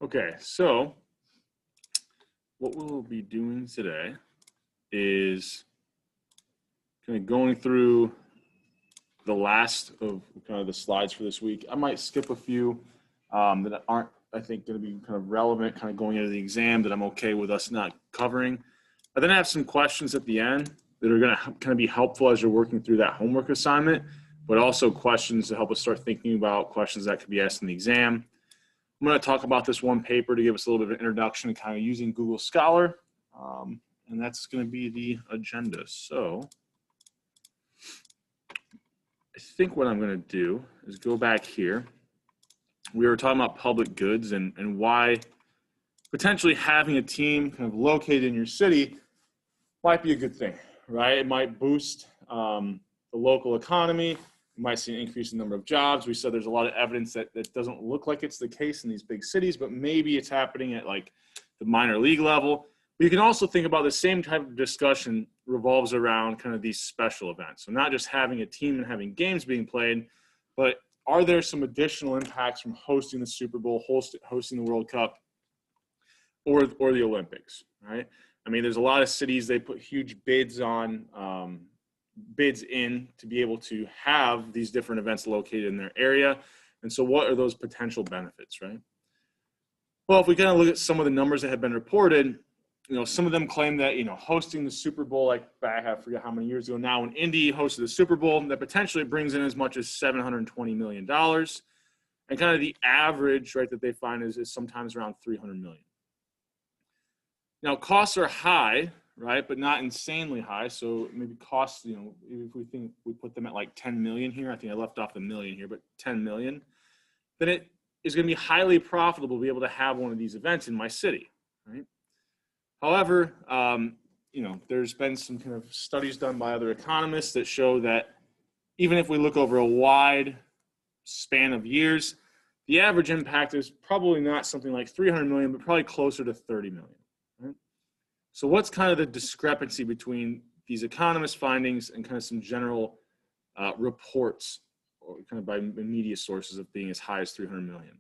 Okay, so what we'll be doing today is kind of going through the last of kind of the slides for this week. I might skip a few that aren't, I think, going to be kind of relevant, kind of going into the exam that I'm okay with us not covering. But then I have some questions at the end that are going to kind of be helpful as you're working through that homework assignment, but also questions to help us start thinking about questions that could be asked in the exam. I'm going to talk about this one paper to give us a little bit of an introduction to kind of using Google Scholar, and that's going to be the agenda. So I think what I'm going to do is go back here. We were talking about public goods and why potentially having a team kind of located in your city might be a good thing, right? It might boost the local economy. You might see an increase in the number of jobs. We said there's a lot of evidence that doesn't look like it's the case in these big cities, but maybe it's happening at like the minor league level. But you can also think about the same type of discussion revolves around kind of these special events. So not just having a team and having games being played, but are there some additional impacts from hosting the Super Bowl, hosting the World Cup, or the Olympics, right? I mean, there's a lot of cities, they put huge bids on, bids in to be able to have these different events located in their area. And so what are those potential benefits, right? Well, if we kind of look at some of the numbers that have been reported, you know, some of them claim that, you know, hosting the Super Bowl, like back, I forget how many years ago now, when Indy hosted the Super Bowl, that potentially brings in as much as $720 million. And kind of the average, right, that they find is sometimes around 300 million. Now, costs are high, right, but not insanely high. So maybe costs, you know, if we think we put them at like 10 million here, I think I left off the million here, but 10 million, then it is going to be highly profitable to be able to have one of these events in my city, right? However, you know, there's been some kind of studies done by other economists that show that even if we look over a wide span of years, the average impact is probably not something like 300 million, but probably closer to 30 million. Right? So what's kind of the discrepancy between these economist findings and kind of some general reports, or kind of by media sources, of being as high as 300 million?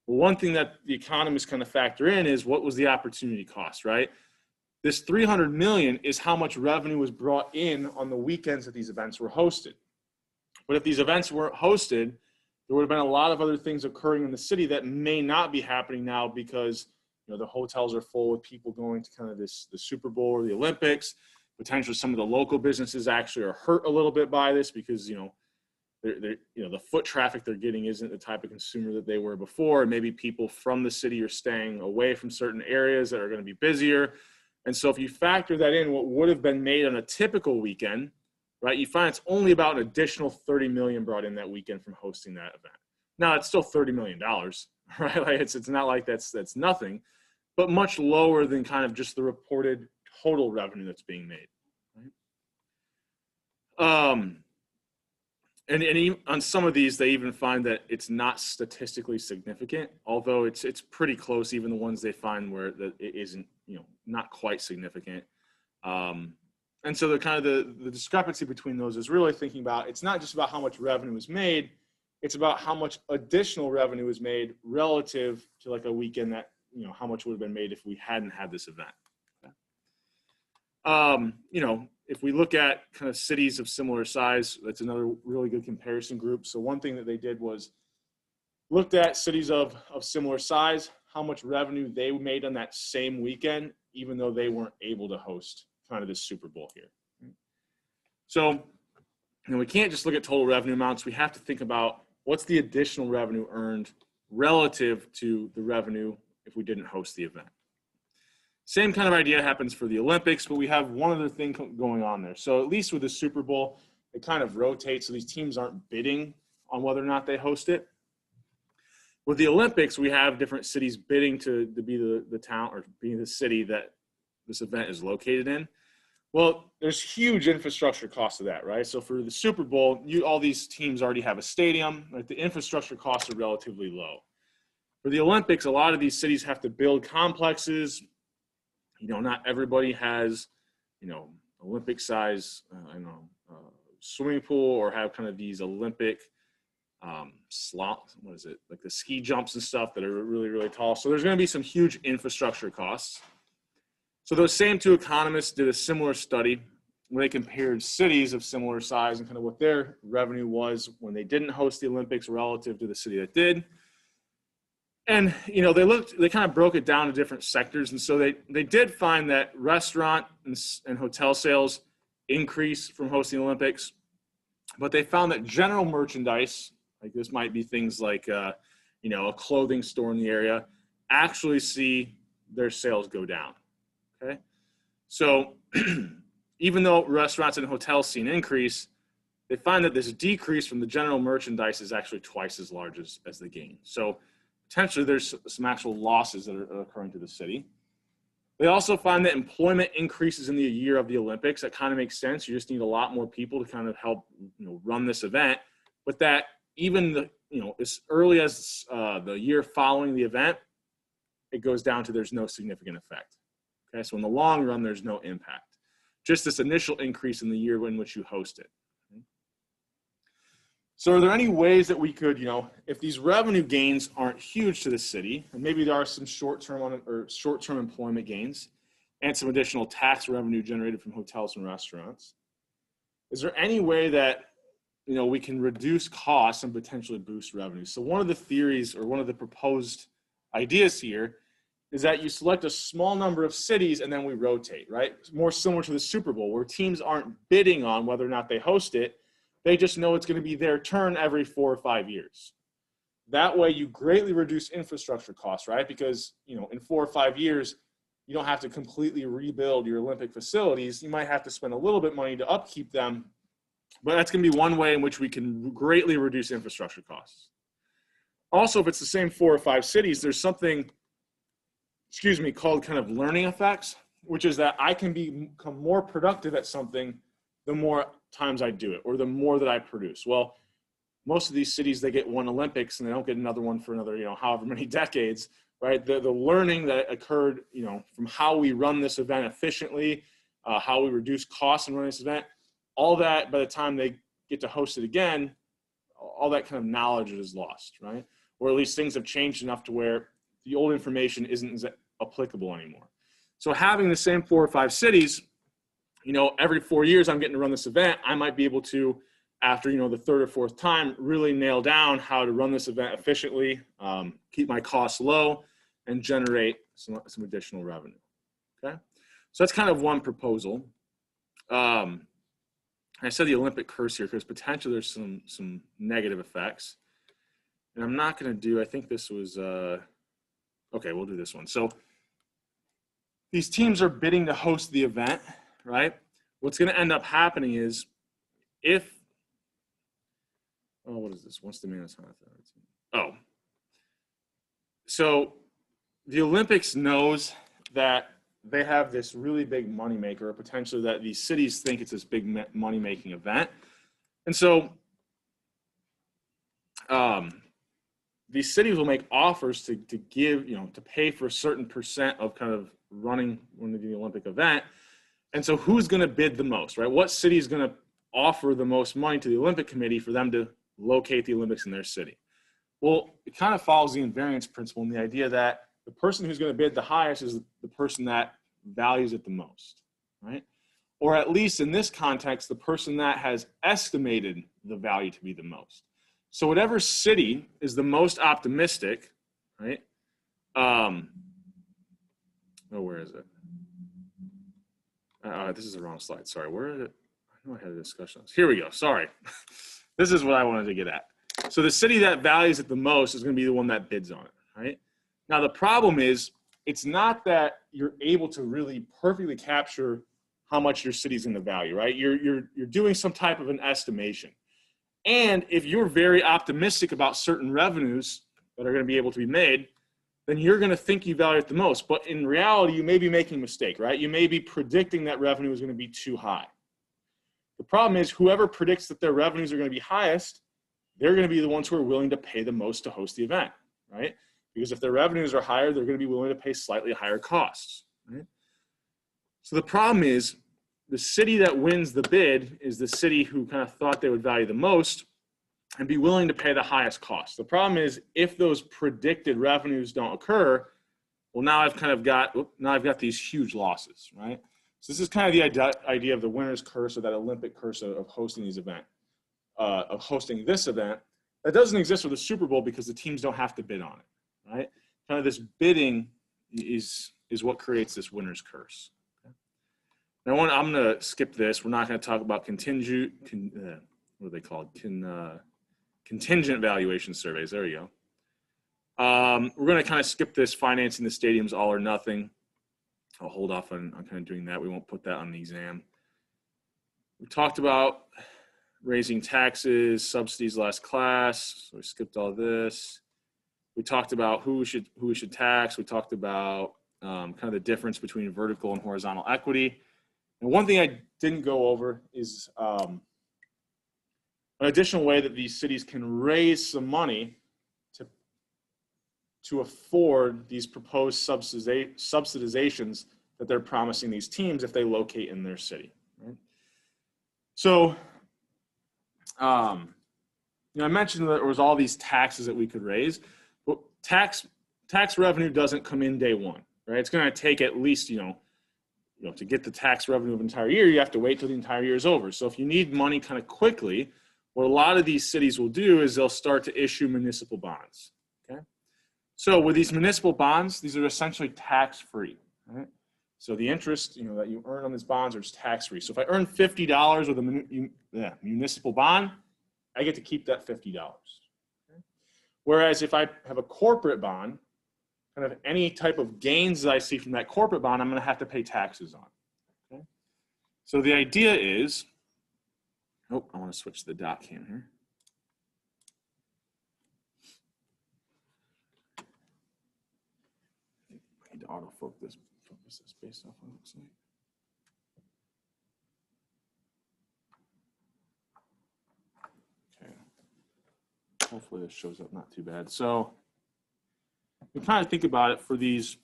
Well, one thing that the economists kind of factor in is what was the opportunity cost, right? This 300 million is how much revenue was brought in on the weekends that these events were hosted. But if these events weren't hosted, there would have been a lot of other things occurring in the city that may not be happening now because, you know, the hotels are full with people going to kind of the Super Bowl or the Olympics. Potentially some of the local businesses actually are hurt a little bit by this because, you know, the foot traffic they're getting isn't the type of consumer that they were before. Maybe people from the city are staying away from certain areas that are going to be busier. And so if you factor that in, what would have been made on a typical weekend, right, you find it's only about an additional 30 million brought in that weekend from hosting that event. Now, it's still $30 million, right? Like it's not like that's nothing, but much lower than kind of just the reported total revenue that's being made, right? And even on some of these, they even find that it's not statistically significant, although it's pretty close, even the ones they find where that it isn't, you know, not quite significant. And so the kind of the discrepancy between those is really thinking about, it's not just about how much revenue is made, it's about how much additional revenue is made relative to like a weekend that, you know, how much would have been made if we hadn't had this event. Okay. You know, if we look at kind of cities of similar size, that's another really good comparison group. So one thing that they did was looked at cities of similar size, how much revenue they made on that same weekend, even though they weren't able to host kind of this Super Bowl here. So, you know, we can't just look at total revenue amounts. We have to think about what's the additional revenue earned relative to the revenue if we didn't host the event. Same kind of idea happens for the Olympics, but we have one other thing going on there. So at least with the Super Bowl, it kind of rotates, so these teams aren't bidding on whether or not they host it. With the Olympics, we have different cities bidding to be the town or be the city that this event is located in. Well, there's huge infrastructure costs of that, right? So for the Super Bowl, all these teams already have a stadium. Like the infrastructure costs are relatively low. For the Olympics, a lot of these cities have to build complexes. You know, not everybody has, you know, Olympic size, swimming pool or have kind of these Olympic what is it, like the ski jumps and stuff that are really, really tall. So there's going to be some huge infrastructure costs. So those same two economists did a similar study where they compared cities of similar size and kind of what their revenue was when they didn't host the Olympics relative to the city that did. And, you know, they kind of broke it down to different sectors. And so they did find that restaurant and hotel sales increase from hosting the Olympics, but they found that general merchandise, like this might be things like, you know, a clothing store in the area, actually see their sales go down, okay? So even though restaurants and hotels see an increase, they find that this decrease from the general merchandise is actually twice as large as the gain. So potentially there's some actual losses that are occurring to the city. They also find that employment increases in the year of the Olympics. That kind of makes sense. You just need a lot more people to kind of help, you know, run this event. But that even as early as the year following the event, it goes down to there's no significant effect. Okay, so in the long run, there's no impact. Just this initial increase in the year in which you host it. So are there any ways that we could, if these revenue gains aren't huge to the city, and maybe there are some short-term employment gains and some additional tax revenue generated from hotels and restaurants, is there any way that, we can reduce costs and potentially boost revenue? So one of the theories or one of the proposed ideas here is that you select a small number of cities and then we rotate, right? It's more similar to the Super Bowl where teams aren't bidding on whether or not they host it. They just know it's going to be their turn every 4 or 5 years. That way you greatly reduce infrastructure costs, right? Because, in 4 or 5 years, you don't have to completely rebuild your Olympic facilities. You might have to spend a little bit of money to upkeep them, but that's going to be one way in which we can greatly reduce infrastructure costs. Also, if it's the same 4 or 5 cities, there's something, called kind of learning effects, which is that I can become more productive at something the more times I do it, or the more that I produce. Well, most of these cities, they get one Olympics and they don't get another one for another, however many decades, right? The learning that occurred, from how we run this event efficiently, how we reduce costs in running this event, all that by the time they get to host it again, all that kind of knowledge is lost, right? Or at least things have changed enough to where the old information isn't as applicable anymore. So having the same 4 or 5 cities, every 4 years I'm getting to run this event, I might be able to, after, the 3rd or 4th time, really nail down how to run this event efficiently, keep my costs low, and generate some additional revenue, okay? So that's kind of one proposal. I said the Olympic curse here because potentially there's some negative effects. And I'm not going to do, I think this was, okay, we'll do this one. So these teams are bidding to host the event, right? What's going to end up happening is what is this? What's the minus? Oh, so the Olympics knows that they have this really big moneymaker, or potentially that these cities think it's this big money-making event. And so these cities will make offers to give, to pay for a certain percent of kind of running when they do the Olympic event. And so who's going to bid the most, right? What city is going to offer the most money to the Olympic Committee for them to locate the Olympics in their city? Well, it kind of follows the invariance principle and the idea that the person who's going to bid the highest is the person that values it the most, right? Or at least in this context, the person that has estimated the value to be the most. So whatever city is the most optimistic, right? Where is it? This is the wrong slide. Sorry, where is it? I know I had a discussion. Here we go. Sorry. This is what I wanted to get at. So the city that values it the most is going to be the one that bids on it, right? Now the problem is, it's not that you're able to really perfectly capture how much your city's going to value, right? You're doing some type of an estimation. And if you're very optimistic about certain revenues that are going to be able to be made, then you're going to think you value it the most. But in reality, you may be making a mistake, right? You may be predicting that revenue is going to be too high. The problem is whoever predicts that their revenues are going to be highest, they're going to be the ones who are willing to pay the most to host the event, right? Because if their revenues are higher, they're going to be willing to pay slightly higher costs, right? So the problem is the city that wins the bid is the city who kind of thought they would value the most, and be willing to pay the highest cost. The problem is if those predicted revenues don't occur, well, now I've got these huge losses, right? So this is kind of the idea of the winner's curse, or that Olympic curse of hosting this event. That doesn't exist with the Super Bowl because the teams don't have to bid on it, right? Kind of this bidding is what creates this winner's curse. Okay? Now, I'm going to skip this. We're not going to talk about contingent valuation surveys. There you go. We're going to kind of skip this financing the stadiums all or nothing. I'll hold off on kind of doing that. We won't put that on the exam. We talked about raising taxes, subsidies last class, so we skipped all this. We talked about who we should tax. We talked about kind of the difference between vertical and horizontal equity. And one thing I didn't go over is an additional way that these cities can raise some money to afford these proposed subsidizations that they're promising these teams if they locate in their city. Right? So, I mentioned that there was all these taxes that we could raise, but tax revenue doesn't come in day one, right? It's going to take at least, to get the tax revenue of an entire year, you have to wait till the entire year is over. So if you need money kind of quickly, what a lot of these cities will do is they'll start to issue municipal bonds. Okay. So with these municipal bonds, these are essentially tax-free, right? So the interest, that you earn on these bonds are tax-free. So if I earn $50 with a municipal bond, I get to keep that $50. Okay? Whereas if I have a corporate bond, kind of any type of gains that I see from that corporate bond, I'm going to have to pay taxes on. Okay? So the idea is, I want to switch to the dot cam here. I need to autofocus this based off what it looks like. Okay. Hopefully this shows up not too bad. So you kind of think about it for these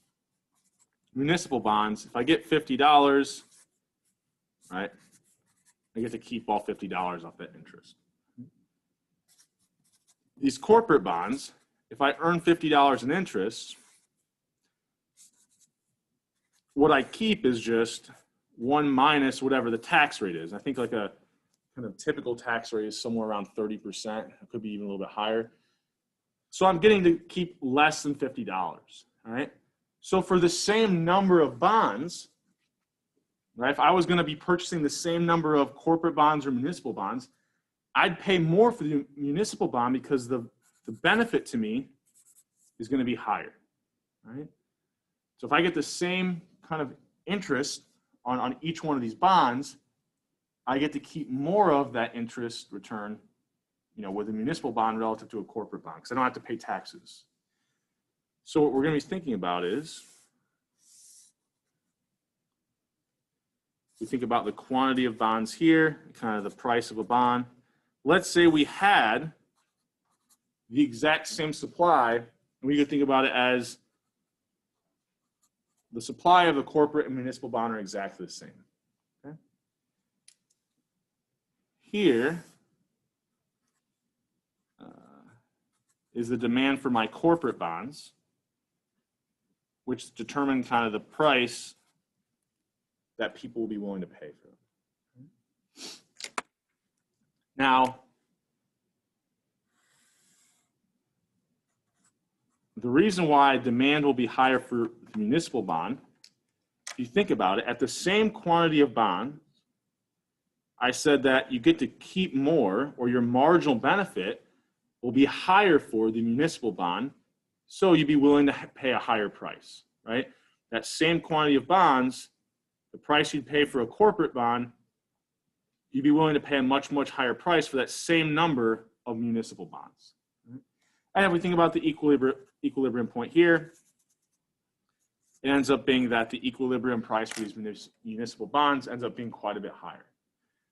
municipal bonds. If I get $50, right, I get to keep all $50 off that interest. These corporate bonds, if I earn $50 in interest, what I keep is just 1 minus whatever the tax rate is. I think like a kind of typical tax rate is somewhere around 30%. It could be even a little bit higher. So I'm getting to keep less than $50, all right? So for the same number of bonds, right, if I was going to be purchasing the same number of corporate bonds or municipal bonds, I'd pay more for the municipal bond because the benefit to me is going to be higher, right? So if I get the same kind of interest on each one of these bonds, I get to keep more of that interest return, with a municipal bond relative to a corporate bond, because I don't have to pay taxes. So what we're going to be thinking about is, we think about the quantity of bonds here, kind of the price of a bond. Let's say we had the exact same supply, and we could think about it as the supply of a corporate and municipal bond are exactly the same. Okay? Here is the demand for my corporate bonds, which determine kind of the price that people will be willing to pay for them. Now, the reason why demand will be higher for the municipal bond, if you think about it, at the same quantity of bond, I said that you get to keep more, or your marginal benefit will be higher for the municipal bond, so you'd be willing to pay a higher price, right? That same quantity of bonds, the price you'd pay for a corporate bond, you'd be willing to pay a much, much higher price for that same number of municipal bonds. Right? And if we think about the equilibrium point here, it ends up being that the equilibrium price for these municipal bonds ends up being quite a bit higher.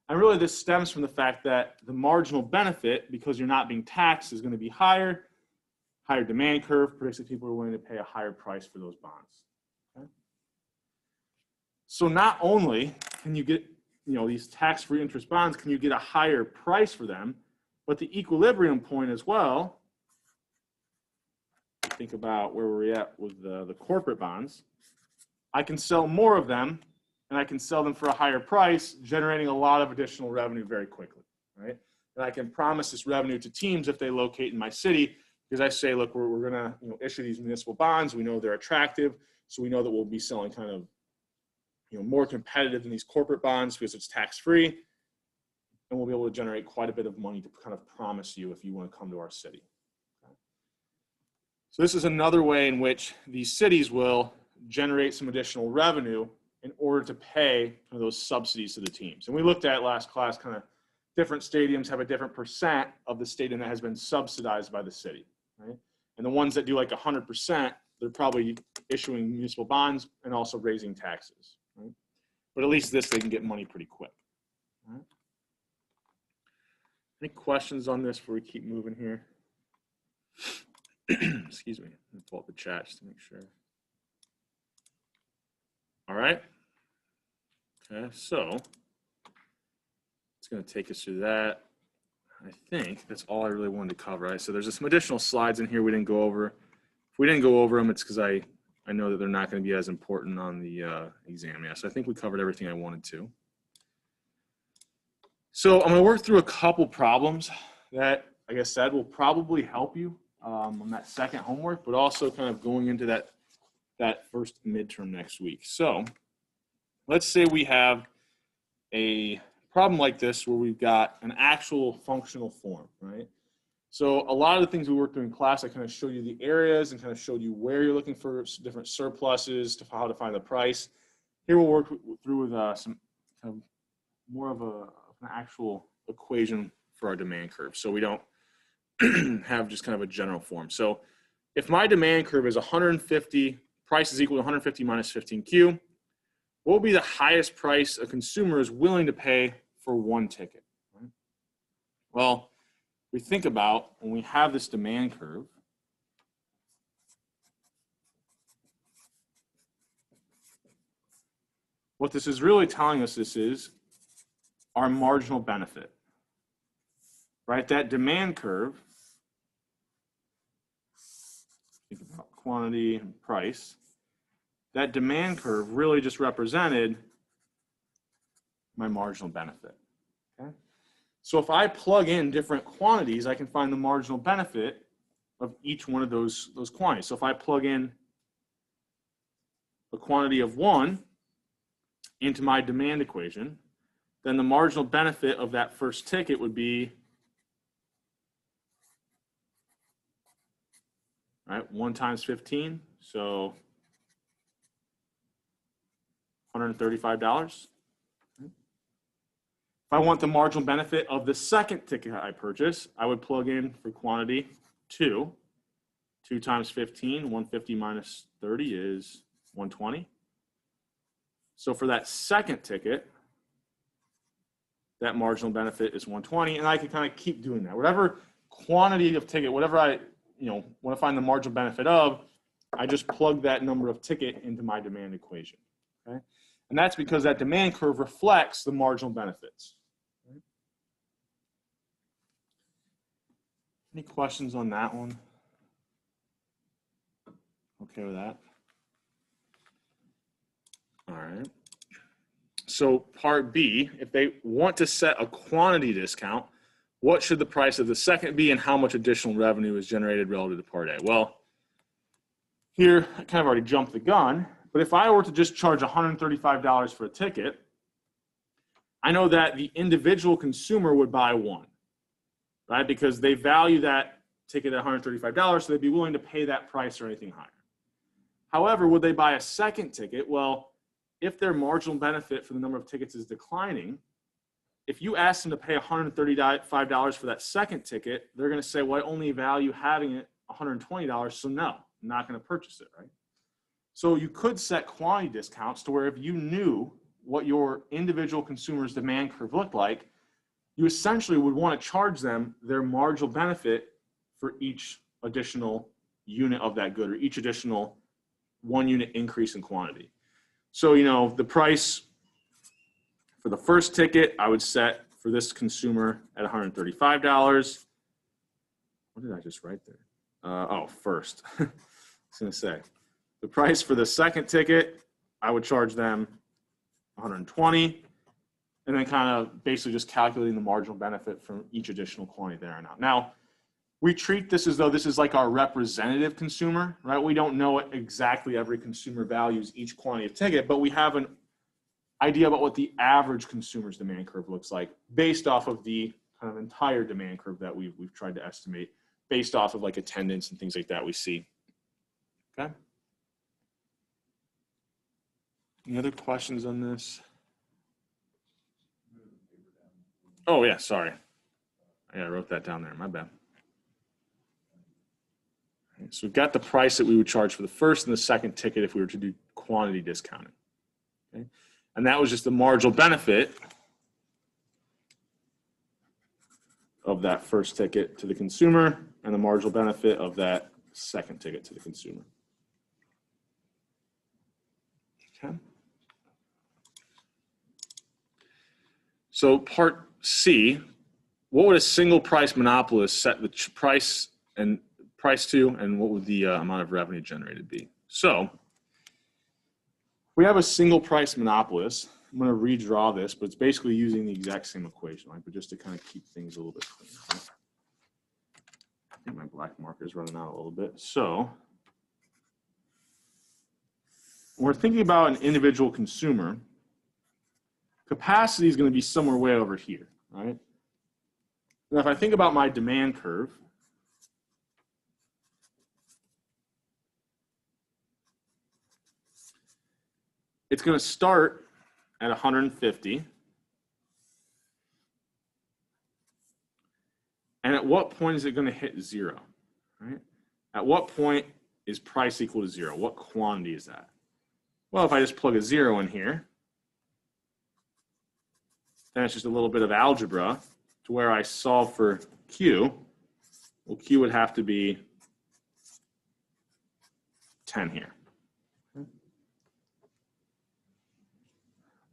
And really this stems from the fact that the marginal benefit, because you're not being taxed, is going to be higher. Higher demand curve predicts that people are willing to pay a higher price for those bonds. Okay? So not only can you get, these tax-free interest bonds, can you get a higher price for them, But the equilibrium point as well, think about where we're at with the corporate bonds. I can sell more of them, and I can sell them for a higher price, generating a lot of additional revenue very quickly, right? And I can promise this revenue to teams if they locate in my city, because I say, look, we're going to issue these municipal bonds. We know they're attractive, so we know that we'll be selling kind of more competitive than these corporate bonds because it's tax-free, and we'll be able to generate quite a bit of money to kind of promise you if you want to come to our city. Okay. So this is another way in which these cities will generate some additional revenue in order to pay for those subsidies to the teams. And we looked at last class, kind of different stadiums have a different percent of the stadium that has been subsidized by the city, right? And the ones that do like 100%, they're probably issuing municipal bonds and also raising taxes, right? But at least this, they can get money pretty quick. Right? Any questions on this before we keep moving here? Excuse me, let me pull up the chat just to make sure. All right. Okay, so it's going to take us through that. I think that's all I really wanted to cover. Right? So there's some additional slides in here we didn't go over. If we didn't go over them, it's because I know that they're not going to be as important on the exam. Yeah, so I think we covered everything I wanted to. So I'm going to work through a couple problems that, like I said, will probably help you on that second homework, but also kind of going into that first midterm next week. So let's say we have a problem like this where we've got an actual functional form, right? So a lot of the things we worked through in class, I kind of showed you the areas and kind of showed you where you're looking for different surpluses, to how to find the price. Here we'll work through with some kind of more of an actual equation for our demand curve. So we don't have just kind of a general form. So if my demand curve is 150, price is equal to 150 minus 15Q, what will be the highest price a consumer is willing to pay for one ticket? Right? Well, we think about when we have this demand curve, what this is really telling us is our marginal benefit, right? That demand curve, think about quantity and price, that demand curve really just represented my marginal benefit, okay? So if I plug in different quantities, I can find the marginal benefit of each one of those quantities. So if I plug in a quantity of 1 into my demand equation, then the marginal benefit of that first ticket would be, right, 1 times 15, so $135. If I want the marginal benefit of the second ticket I purchase, I would plug in for quantity 2. 2 times 15, 150 minus 30 is 120. So for that second ticket, that marginal benefit is 120, and I can kind of keep doing that. Whatever quantity of ticket, whatever I want to find the marginal benefit of, I just plug that number of ticket into my demand equation. Okay? And that's because that demand curve reflects the marginal benefits. Okay? Any questions on that one? Okay with that? All right. So part B, if they want to set a quantity discount, what should the price of the second be and how much additional revenue is generated relative to part A? Well, here I kind of already jumped the gun, but if I were to just charge $135 for a ticket, I know that the individual consumer would buy one, right? Because they value that ticket at $135, so they'd be willing to pay that price or anything higher. However, would they buy a second ticket? Well, if their marginal benefit for the number of tickets is declining, if you ask them to pay $135 for that second ticket, they're going to say, well, I only value having it $120, so no, I'm not going to purchase it, right? So you could set quantity discounts to where if you knew what your individual consumer's demand curve looked like, you essentially would want to charge them their marginal benefit for each additional unit of that good or each additional 1 unit increase in quantity. So, the price for the first ticket, I would set for this consumer at $135. What did I just write there? Oh, first. I was going to say, the price for the second ticket, I would charge them $120, and then kind of basically just calculating the marginal benefit from each additional quantity there and out. Now, we treat this as though this is like our representative consumer, right? We don't know what exactly every consumer values each quantity of ticket, but we have an idea about what the average consumer's demand curve looks like based off of the kind of entire demand curve that we've tried to estimate based off of like attendance and things like that we see. Okay. Any other questions on this? Oh yeah, sorry. Yeah, I wrote that down there, my bad. So we've got the price that we would charge for the first and the second ticket if we were to do quantity discounting. Okay? And that was just the marginal benefit of that first ticket to the consumer and the marginal benefit of that second ticket to the consumer. Okay. So part C, what would a single price monopolist set the price to, and what would the amount of revenue generated be? So we have a single price monopolist. I'm going to redraw this, but it's basically using the exact same equation, right? But just to kind of keep things a little bit cleaner. Right? I think my black marker is running out a little bit. So when we're thinking about an individual consumer, capacity is going to be somewhere way over here, right? Now, if I think about my demand curve, it's going to start at 150. And at what point is it going to hit zero, right? At what point is price equal to zero? What quantity is that? Well, if I just plug a zero in here, then it's just a little bit of algebra to where I solve for Q. Well, Q would have to be 10 here.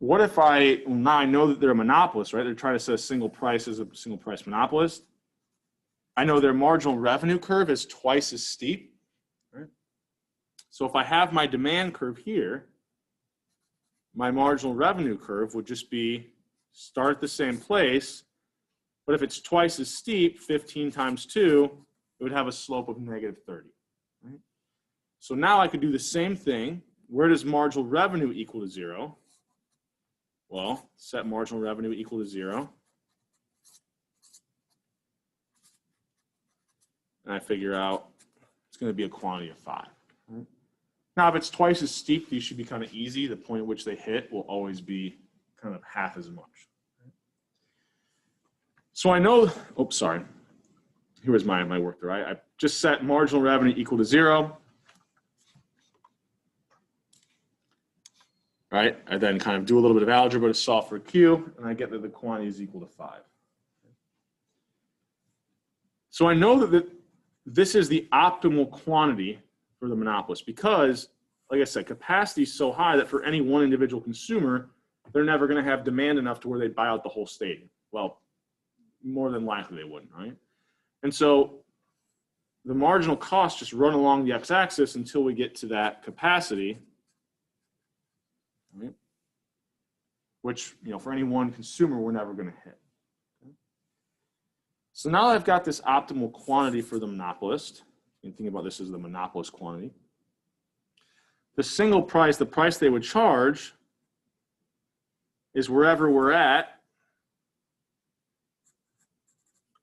What if well, now I know that they're a monopolist, right? They're trying to set a single price as a single price monopolist. I know their marginal revenue curve is twice as steep, right? So if I have my demand curve here, my marginal revenue curve would just be start at the same place, but if it's twice as steep, 15 times 2, it would have a slope of negative 30, right? So now I could do the same thing. Where does marginal revenue equal to 0? Well, set marginal revenue equal to 0. And I figure out it's going to be a quantity of 5. Right? Now, if it's twice as steep, these should be kind of easy. The point at which they hit will always be kind of half as much. Right? So I know, oops, sorry. Here was my work there. I just set marginal revenue equal to 0. Right? I then kind of do a little bit of algebra to solve for Q, and I get that the quantity is equal to 5. So I know that this is the optimal quantity for the monopolist because, like I said, capacity is so high that for any one individual consumer, they're never going to have demand enough to where they buy out the whole stadium. Well, more than likely they wouldn't, right? And so the marginal costs just run along the x-axis until we get to that capacity, right? Which, for any one consumer, we're never going to hit. Okay? So now that I've got this optimal quantity for the monopolist, you can think about this as the monopolist quantity. The single price, the price they would charge, is wherever we're at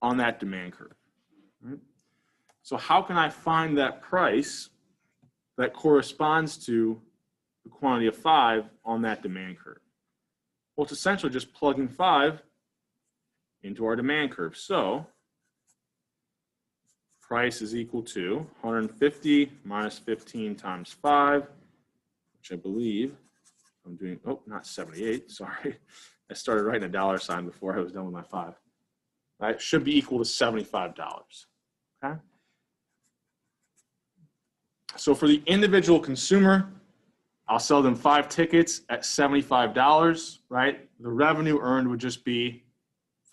on that demand curve. Right? So how can I find that price that corresponds to the quantity of 5 on that demand curve? Well, it's essentially just plugging 5 into our demand curve. So price is equal to 150 minus 15 times 5, which I believe I'm doing, oh, not 78, sorry. I started writing a dollar sign before I was done with my 5. Right, should be equal to $75, okay? So for the individual consumer, I'll sell them 5 tickets at $75, right? The revenue earned would just be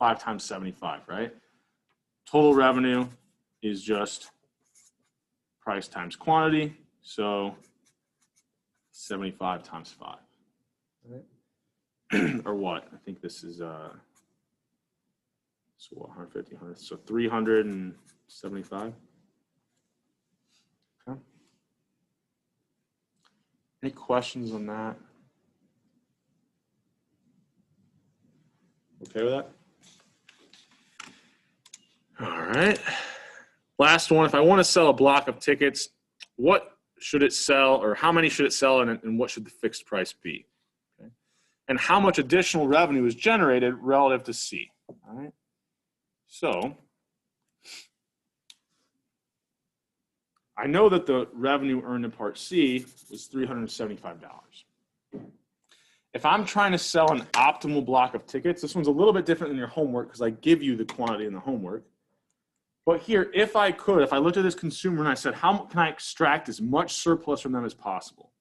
5 times 75, right? Total revenue is just price times quantity. So 75 times 5. Right? Or what? I think this is, so what, 150, 100, so 375. Okay. Any questions on that? Okay with that? All right. Last one, if I want to sell a block of tickets, what should it sell, or how many should it sell, and what should the fixed price be? Okay. And how much additional revenue is generated relative to C? All right. So I know that the revenue earned in Part C was $375. If I'm trying to sell an optimal block of tickets, this one's a little bit different than your homework because I give you the quantity in the homework. But here, if I looked at this consumer and I said, how can I extract as much surplus from them as possible?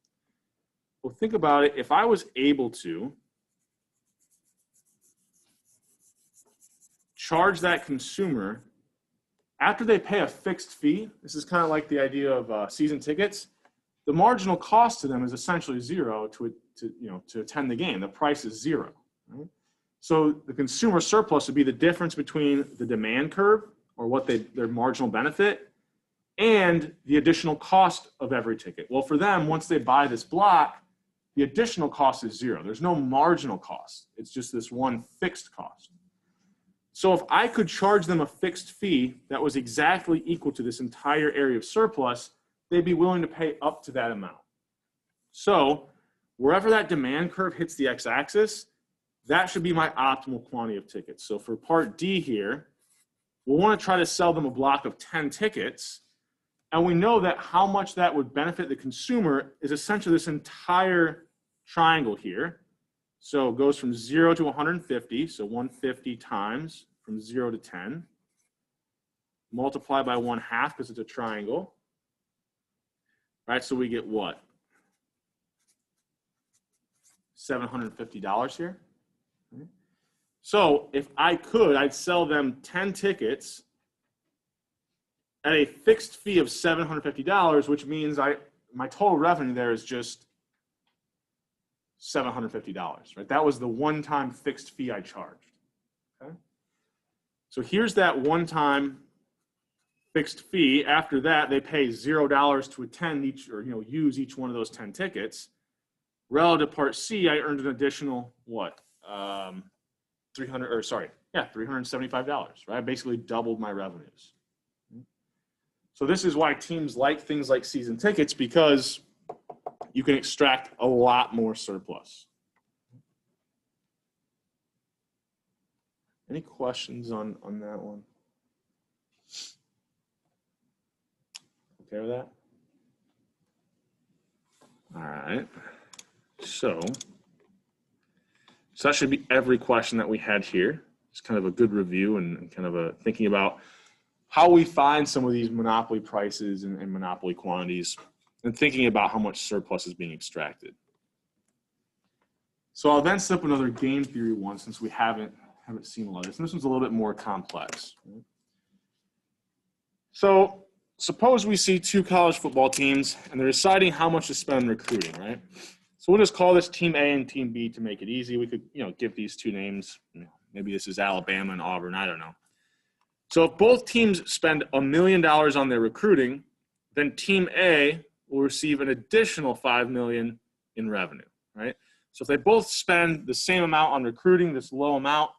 Well, think about it. If I was able to charge that consumer after they pay a fixed fee, this is kind of like the idea of season tickets, the marginal cost to them is essentially zero to attend the game. The price is zero. Right? So the consumer surplus would be the difference between the demand curve, or what their marginal benefit, and the additional cost of every ticket. Well, for them, once they buy this block, the additional cost is zero. There's no marginal cost. It's just this one fixed cost. So if I could charge them a fixed fee that was exactly equal to this entire area of surplus, they'd be willing to pay up to that amount. So wherever that demand curve hits the x-axis, that should be my optimal quantity of tickets. So for Part D here, we'll want to try to sell them a block of 10 tickets. And we know that how much that would benefit the consumer is essentially this entire triangle here. So it goes from 0 to 150. So 150 times from 0 to 10. Multiply by 1/2 because it's a triangle. Right, so we get what? $750 here. Right. So if I could, I'd sell them 10 tickets at a fixed fee of $750, which means my total revenue there is just $750, right? That was the one-time fixed fee I charged, okay? So here's that one-time fixed fee. After that, they pay $0 to attend each, or use each one of those 10 tickets. Relative to Part C, I earned an additional, what? $375, right? I basically doubled my revenues. So this is why teams like things like season tickets, because you can extract a lot more surplus. Any questions on that one? Okay with that? All right. So that should be every question that we had here. It's kind of a good review and kind of a thinking about how we find some of these monopoly prices and monopoly quantities, and thinking about how much surplus is being extracted. So I'll then set up another game theory one, since we haven't seen a lot of this. And this one's a little bit more complex. Right? So suppose we see two college football teams and they're deciding how much to spend on recruiting, right? So we'll just call this Team A and Team B to make it easy. We could, give these two names. Maybe this is Alabama and Auburn. I don't know. So if both teams spend $1 million on their recruiting, then Team A will receive an additional $5 million in revenue, right? So if they both spend the same amount on recruiting, this low amount,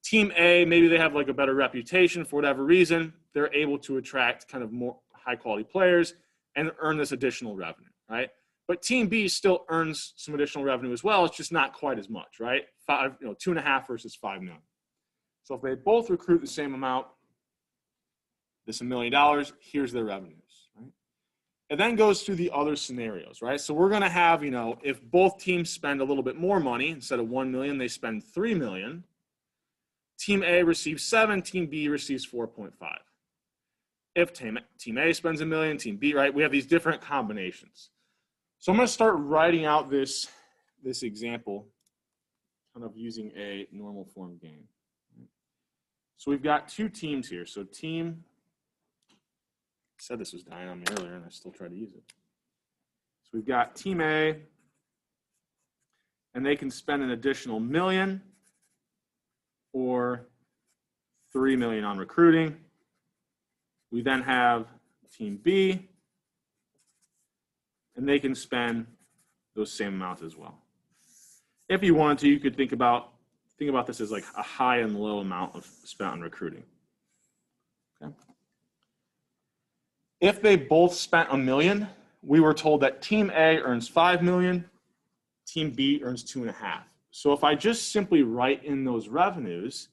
Team A, maybe they have like a better reputation for whatever reason, they're able to attract kind of more high quality players and earn this additional revenue, right? But Team B still earns some additional revenue as well. It's just not quite as much, right? 2.5 versus 5 million. So if they both recruit the same amount, this $1 million, here's their revenues, right? It then goes through the other scenarios, right? So we're going to have, if both teams spend a little bit more money, instead of 1 million, they spend 3 million. Team A receives 7, Team B receives 4.5. If Team A spends $1 million, Team B, right? We have these different combinations. So I'm going to start writing out this example, kind of using a normal form game. So we've got two teams here. So team, I said this was dying on me earlier, and I still try to use it. So we've got team A, and they can spend an additional $1 million or $3 million on recruiting. We then have team B, and they can spend those same amounts as well. If you wanted to, you could think about this as like a high and low amount of spent on recruiting. Okay. If they both spent $1 million, we were told that team A earns $5 million, team B earns $2.5 million. So if I just simply write in those revenues,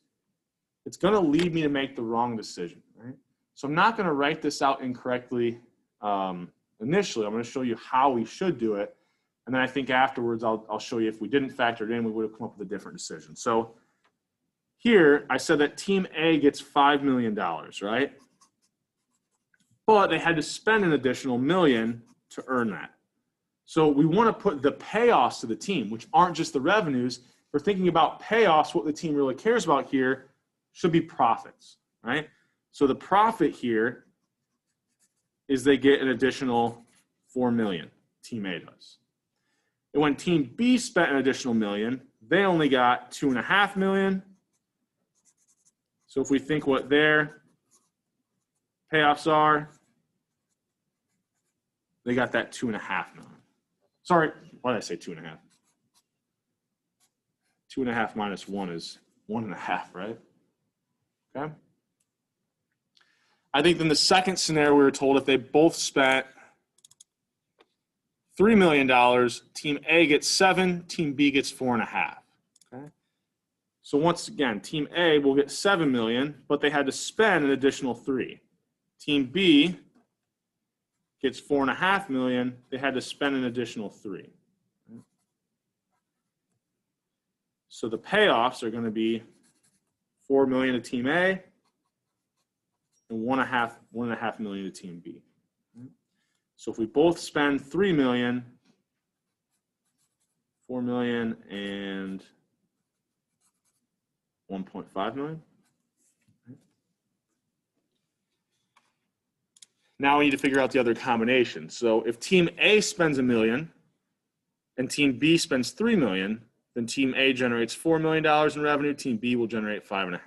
it's going to lead me to make the wrong decision, right? So I'm not going to write this out incorrectly initially. I'm going to show you how we should do it. And then I think afterwards, I'll show you if we didn't factor it in, we would have come up with a different decision. So here, I said that team A gets $5 million, right? But they had to spend an additional $1 million to earn that. So we want to put the payoffs to the team, which aren't just the revenues. If we're thinking about payoffs, what the team really cares about here should be profits, right? So the profit here is they get an additional $4 million, team A does. And when team B spent an additional $1 million, they only got $2.5 million. So if we think what their payoffs are, they got that $2.5 million. Sorry, why did I say 2.5? 2.5 minus 1 is 1.5, right? Okay. I think in the second scenario, we were told if they both spent $3 million, team A gets 7, team B gets 4.5. Okay. So once again, team A will get 7 million, but they had to spend an additional 3. Team B gets 4.5 million, they had to spend an additional 3. So the payoffs are going to be 4 million to team A and 1.5 million to team B. So if we both spend 3 million, 4 million and 1.5 million. Now we need to figure out the other combination. So if team A spends $1 million and team B spends $3 million, then team A generates $4 million in revenue, team B will generate 5.5.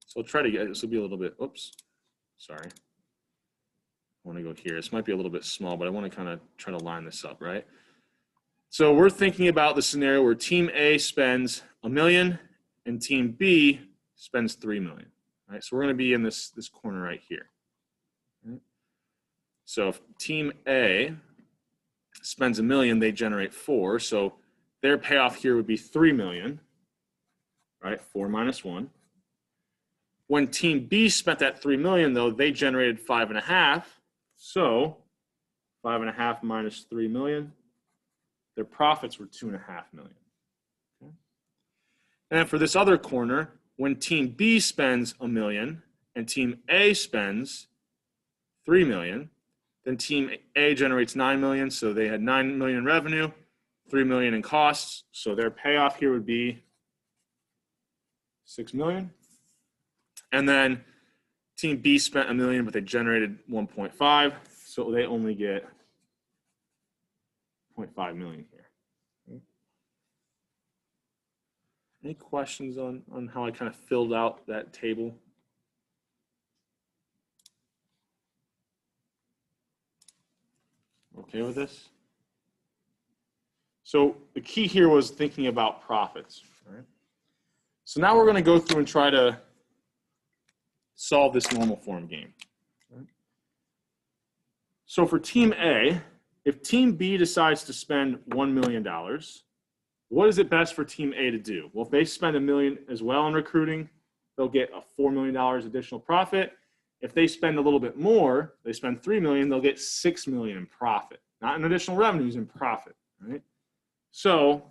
So I'll try to get, this will be a little bit, oops, sorry. I want to go here. This might be a little bit small, but I want to kind of try to line this up, right? So we're thinking about the scenario where team A spends $1 million and team B spends $3 million, right? So we're going to be in this corner right here. Right? So if team A spends $1 million, they generate 4. So their payoff here would be 3 million, right? 4 minus 1. When team B spent that 3 million, though, they generated 5.5. So 5.5 minus 3 million, their profits were 2.5 million. Okay. And then for this other corner, when team B spends $1 million and team A spends 3 million, then team A generates 9 million. So they had 9 million in revenue, 3 million in costs. So their payoff here would be 6 million. And then team B spent $1 million, but they generated 1.5. So they only get 0.5 million here. Okay. Any questions on how I kind of filled out that table? Okay with this? So the key here was thinking about profits. All right? So now we're going to go through and try to solve this normal form game. All right? So for team A, if team B decides to spend $1 million, what is it best for team A to do? Well, if they spend $1 million as well on recruiting, they'll get a $4 million additional profit. If they spend a little bit more, they spend $3 million, they'll get $6 million in profit. Not in additional revenues, in profit, right? So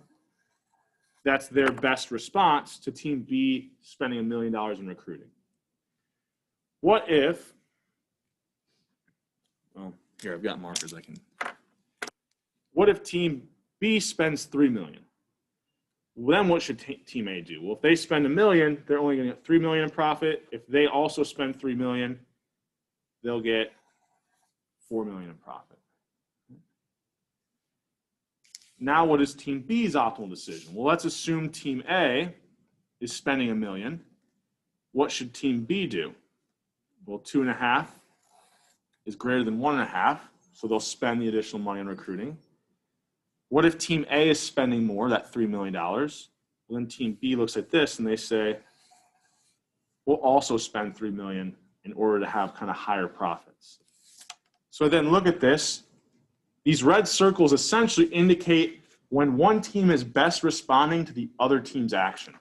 that's their best response to team B spending $1 million in recruiting. What if, well, here I've got markers I can. What if team B spends $3 million? then what should team A do? Well, if they spend $1 million, they're only going to get $3 million in profit. If they also spend $3 million, they'll get $4 million in profit. Now, what is team B's optimal decision? Well, let's assume team A is spending $1 million. What should team B do? Well, 2.5 is greater than 1.5, so they'll spend the additional money on recruiting. What if team A is spending more, that $3 million? Well, then team B looks at this and they say, we'll also spend $3 million in order to have kind of higher profits. So then look at this. These red circles essentially indicate when one team is best responding to the other team's action.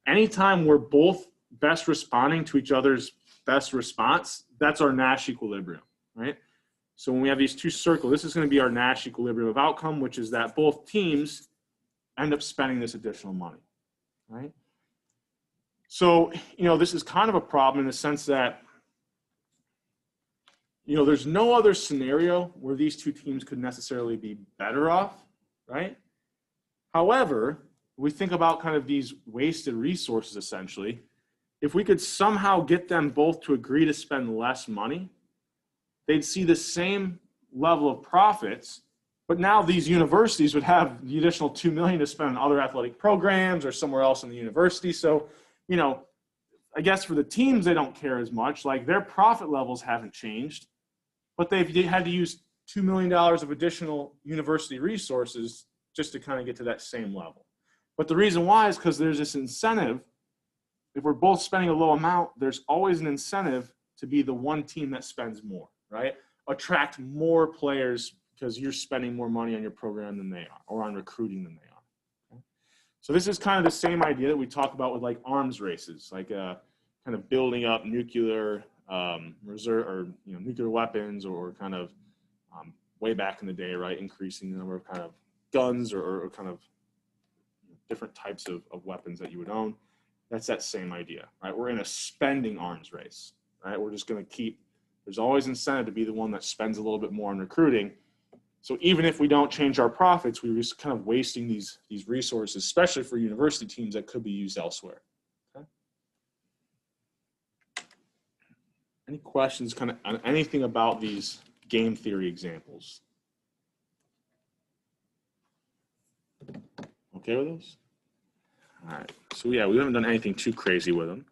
Anytime we're both best responding to each other's best response, that's our Nash equilibrium, right? So when we have these two circles, this is going to be our Nash equilibrium of outcome, which is that both teams end up spending this additional money, right? So, this is kind of a problem in the sense that, there's no other scenario where these two teams could necessarily be better off, right? However, we think about kind of these wasted resources, essentially. If we could somehow get them both to agree to spend less money, they'd see the same level of profits, but now these universities would have the additional $2 million to spend on other athletic programs or somewhere else in the university. So, I guess for the teams, they don't care as much. Like, their profit levels haven't changed, but they've had to use $2 million of additional university resources just to kind of get to that same level. But the reason why is because there's this incentive. If we're both spending a low amount, there's always an incentive to be the one team that spends more, right? Attract more players because you're spending more money on your program than they are, or on recruiting than they are. Okay? So this is kind of the same idea that we talk about with like arms races, like kind of building up nuclear reserve or nuclear weapons, or kind of way back in the day, right? Increasing the number of kind of guns or kind of different types of weapons that you would own. That's that same idea, right? We're in a spending arms race, right? We're just going to there's always incentive to be the one that spends a little bit more on recruiting. So even if we don't change our profits, we're just kind of wasting these resources, especially for university teams that could be used elsewhere. Okay? Any questions kind of on anything about these game theory examples? Okay with those? All right, so yeah, we haven't done anything too crazy with them.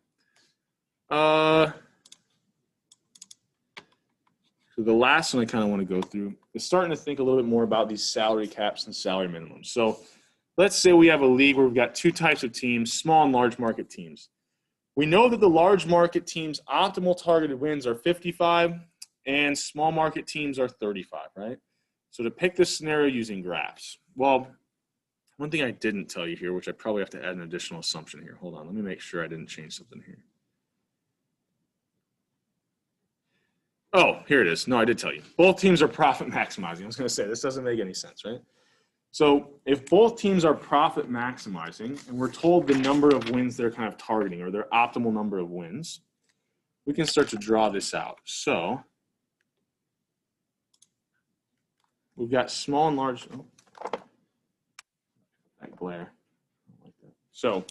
So the last one I kind of want to go through is starting to think a little bit more about these salary caps and salary minimums. So let's say we have a league where we've got two types of teams, small and large market teams. We know that the large market teams' optimal targeted wins are 55 and small market teams are 35, right? So to pick this scenario using graphs, well, one thing I didn't tell you here, which I probably have to add an additional assumption here. Hold on, let me make sure I didn't change something here. Oh, here it is. No, I did tell you. Both teams are profit maximizing. I was going to say, this doesn't make any sense, right? So if both teams are profit maximizing, and we're told the number of wins they're kind of targeting, or their optimal number of wins, we can start to draw this out. So we've got small and large. Oh, that glare. I don't like that. So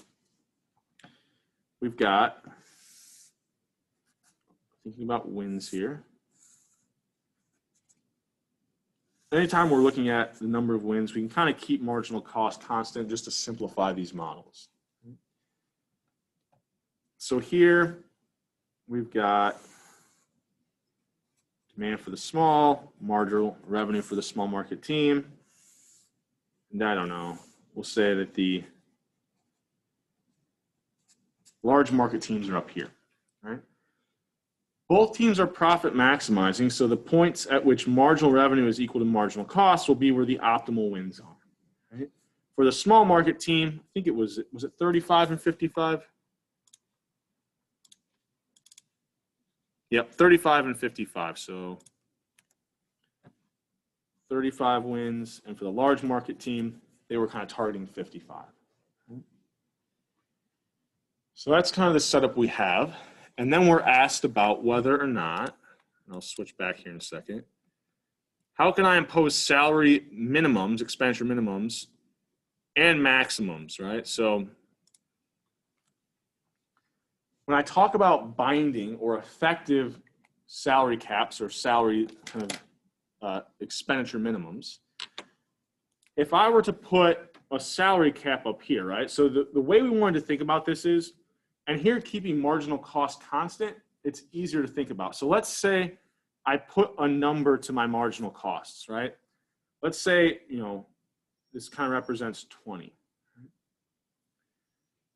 we've got, thinking about wins here. Anytime we're looking at the number of wins, we can kind of keep marginal cost constant just to simplify these models. So here we've got demand for the small, marginal revenue for the small market team. And I don't know, we'll say that the large market teams are up here, right? Both teams are profit maximizing, so the points at which marginal revenue is equal to marginal cost will be where the optimal wins are. Right? For the small market team, I think was it 35 and 55? Yep, 35 and 55. So 35 wins, and for the large market team, they were kind of targeting 55. So that's kind of the setup we have. And then we're asked about whether or not, and I'll switch back here in a second, how can I impose salary minimums, expenditure minimums, and maximums, right? So when I talk about binding or effective salary caps or salary kind of expenditure minimums, if I were to put a salary cap up here, right? So the way we wanted to think about this is, and here keeping marginal cost constant, it's easier to think about. So let's say I put a number to my marginal costs, right? Let's say, you know, this kind of represents 20.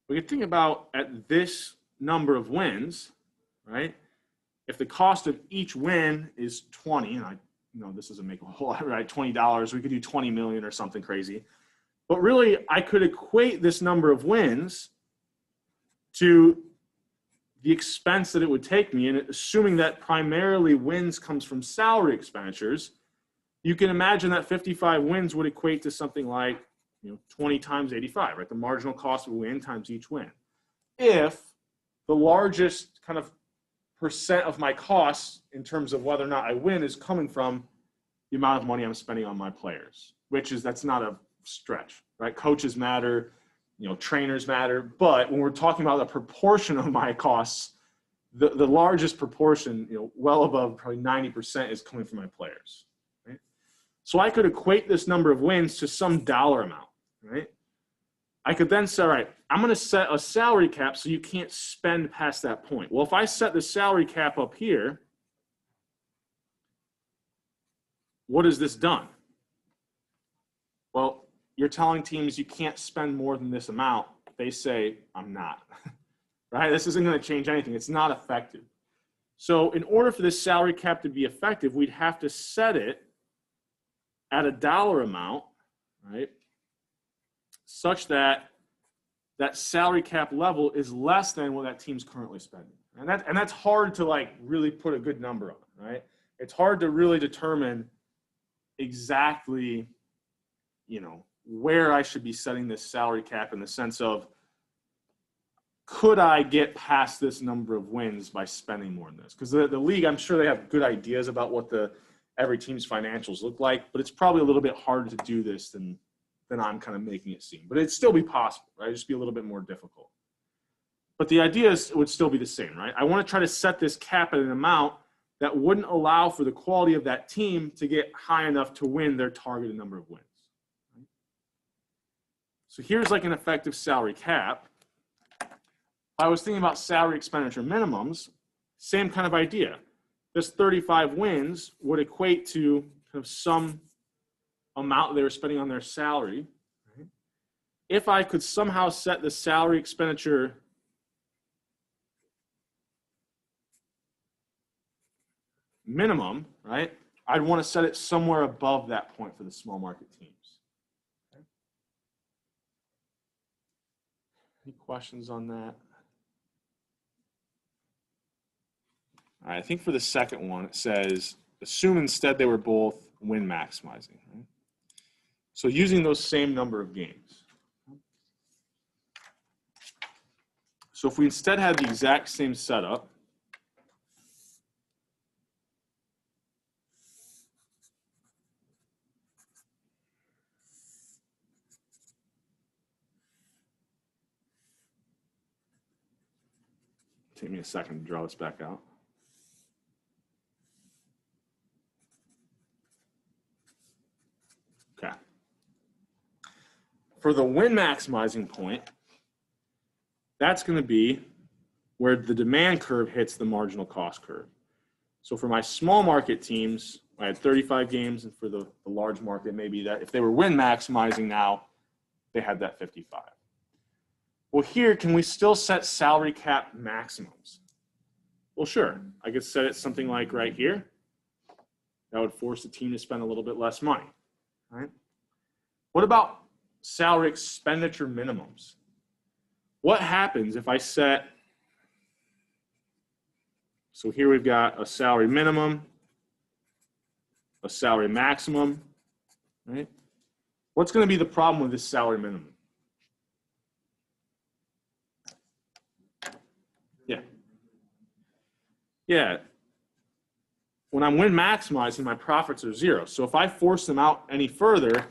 We can think about at this number of wins, right? If the cost of each win is 20, and I know this doesn't make a whole lot, right? $20, we could do 20 million or something crazy. But really, I could equate this number of wins to the expense that it would take me, and assuming that primarily wins comes from salary expenditures, you can imagine that 55 wins would equate to something like, you know, 20 times 85, right? The marginal cost of a win times each win. If the largest kind of percent of my costs in terms of whether or not I win is coming from the amount of money I'm spending on my players, that's not a stretch, right? Coaches matter, you know, trainers matter, but when we're talking about the proportion of my costs, the largest proportion, you know, well above probably 90% is coming from my players, right? So I could equate this number of wins to some dollar amount, right? I could then say, all right, I'm going to set a salary cap so you can't spend past that point. Well, if I set the salary cap up here, what has this done? Well, you're telling teams you can't spend more than this amount. They say, I'm not, right? This isn't going to change anything. It's not effective. So in order for this salary cap to be effective, we'd have to set it at a dollar amount, right? Such that that salary cap level is less than what that team's currently spending. And that's hard to like really put a good number on, right? It's hard to really determine exactly, you know, where I should be setting this salary cap in the sense of, could I get past this number of wins by spending more than this? Because the league, I'm sure they have good ideas about what every team's financials look like, but it's probably a little bit harder to do this than I'm kind of making it seem. But it'd still be possible, right? It'd just be a little bit more difficult. But the idea would still be the same, right? I want to try to set this cap at an amount that wouldn't allow for the quality of that team to get high enough to win their targeted number of wins. Right? So here's like an effective salary cap. If I was thinking about salary expenditure minimums, same kind of idea. This 35 wins would equate to kind of some amount they were spending on their salary. Right? If I could somehow set the salary expenditure minimum, right, I'd want to set it somewhere above that point for the small market teams. Okay. Any questions on that? All right, I think for the second one, it says, assume instead they were both win maximizing. Right? So using those same number of games. So if we instead had the exact same setup, take me a second to draw this back out. Okay. For the win maximizing point, that's going to be where the demand curve hits the marginal cost curve. So for my small market teams, I had 35 games, and for the large market, maybe that if they were win maximizing now, they had that 55. Well, here, can we still set salary cap maximums? Well, sure. I could set it something like right here. That would force the team to spend a little bit less money, right? What about salary expenditure minimums? What happens if I set, so here we've got a salary minimum, a salary maximum, right? What's going to be the problem with this salary minimum? Yeah. When I'm win maximizing, my profits are zero. So if I force them out any further,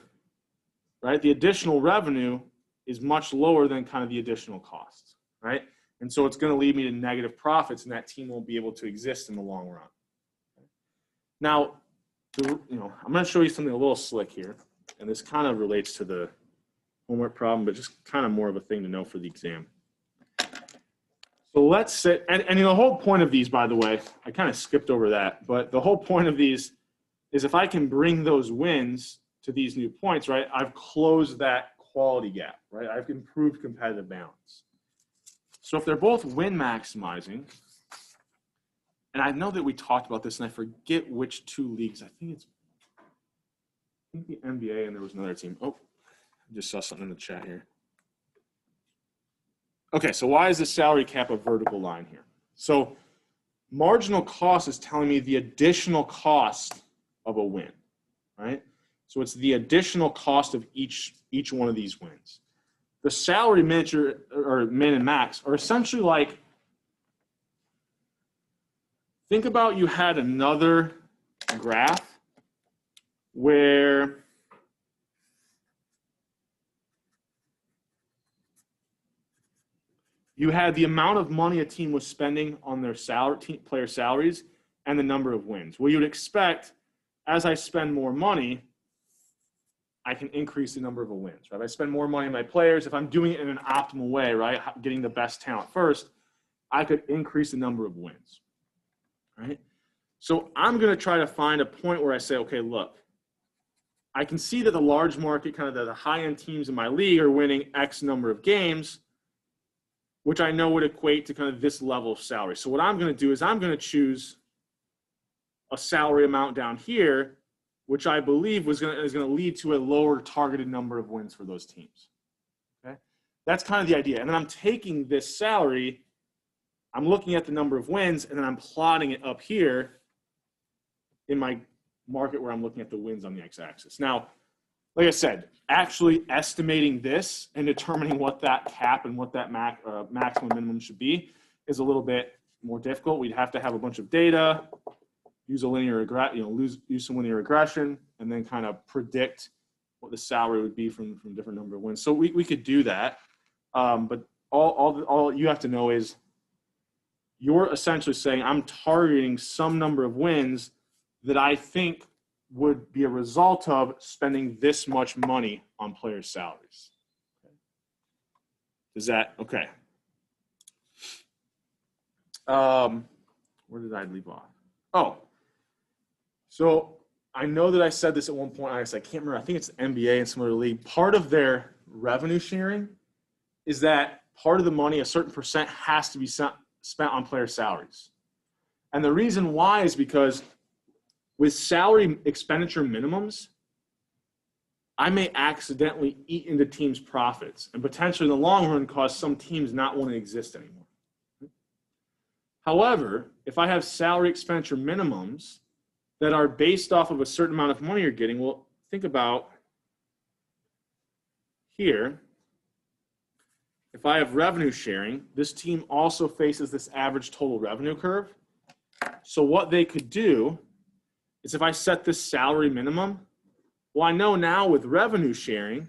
right? The additional revenue is much lower than kind of the additional costs, right? And so it's going to lead me to negative profits, and that team won't be able to exist in the long run. Now, I'm going to show you something a little slick here, and this kind of relates to the homework problem, but just kind of more of a thing to know for the exam. So let's say, and the whole point of these, by the way, I kind of skipped over that, but the whole point of these is if I can bring those wins to these new points, right, I've closed that quality gap, right? I've improved competitive balance. So if they're both win maximizing, and I know that we talked about this, and I forget which two leagues. I think the NBA, and there was another team. Oh, I just saw something in the chat here. Okay, so why is the salary cap a vertical line here? So marginal cost is telling me the additional cost of a win, right? So it's the additional cost of each one of these wins. The salary manager or min and max are essentially like, think about you had another graph where you had the amount of money a team was spending on their player salaries and the number of wins. Well, you'd expect as I spend more money, I can increase the number of wins. Right? If I spend more money on my players, if I'm doing it in an optimal way, right, getting the best talent first, I could increase the number of wins. Right? So I'm going to try to find a point where I say, okay, look, I can see that the large market, kind of the high-end teams in my league are winning X number of games, which I know would equate to kind of this level of salary. So what I'm going to do is I'm going to choose a salary amount down here, which I believe is going to lead to a lower targeted number of wins for those teams. Okay, that's kind of the idea. And then I'm taking this salary, I'm looking at the number of wins, and then I'm plotting it up here in my market where I'm looking at the wins on the x-axis. Now, like I said, actually estimating this and determining what that cap and what that maximum minimum should be is a little bit more difficult. We'd have to have a bunch of data, use a linear use some linear regression, and then kind of predict what the salary would be from different number of wins. So we could do that, but all you have to know is you're essentially saying I'm targeting some number of wins that I think would be a result of spending this much money on players' salaries. Is that okay? Where did I leave off? Oh, so I know that I said this at one point. I can't remember. I think it's the NBA and some other league. Part of their revenue sharing is that part of the money, a certain percent, has to be spent on player salaries. And the reason why is because with salary expenditure minimums, I may accidentally eat into teams' profits and potentially in the long run cause some teams not want to exist anymore. However, if I have salary expenditure minimums that are based off of a certain amount of money you're getting, well, think about here. If I have revenue sharing, this team also faces this average total revenue curve. So what they could do is if I set this salary minimum, well, I know now with revenue sharing,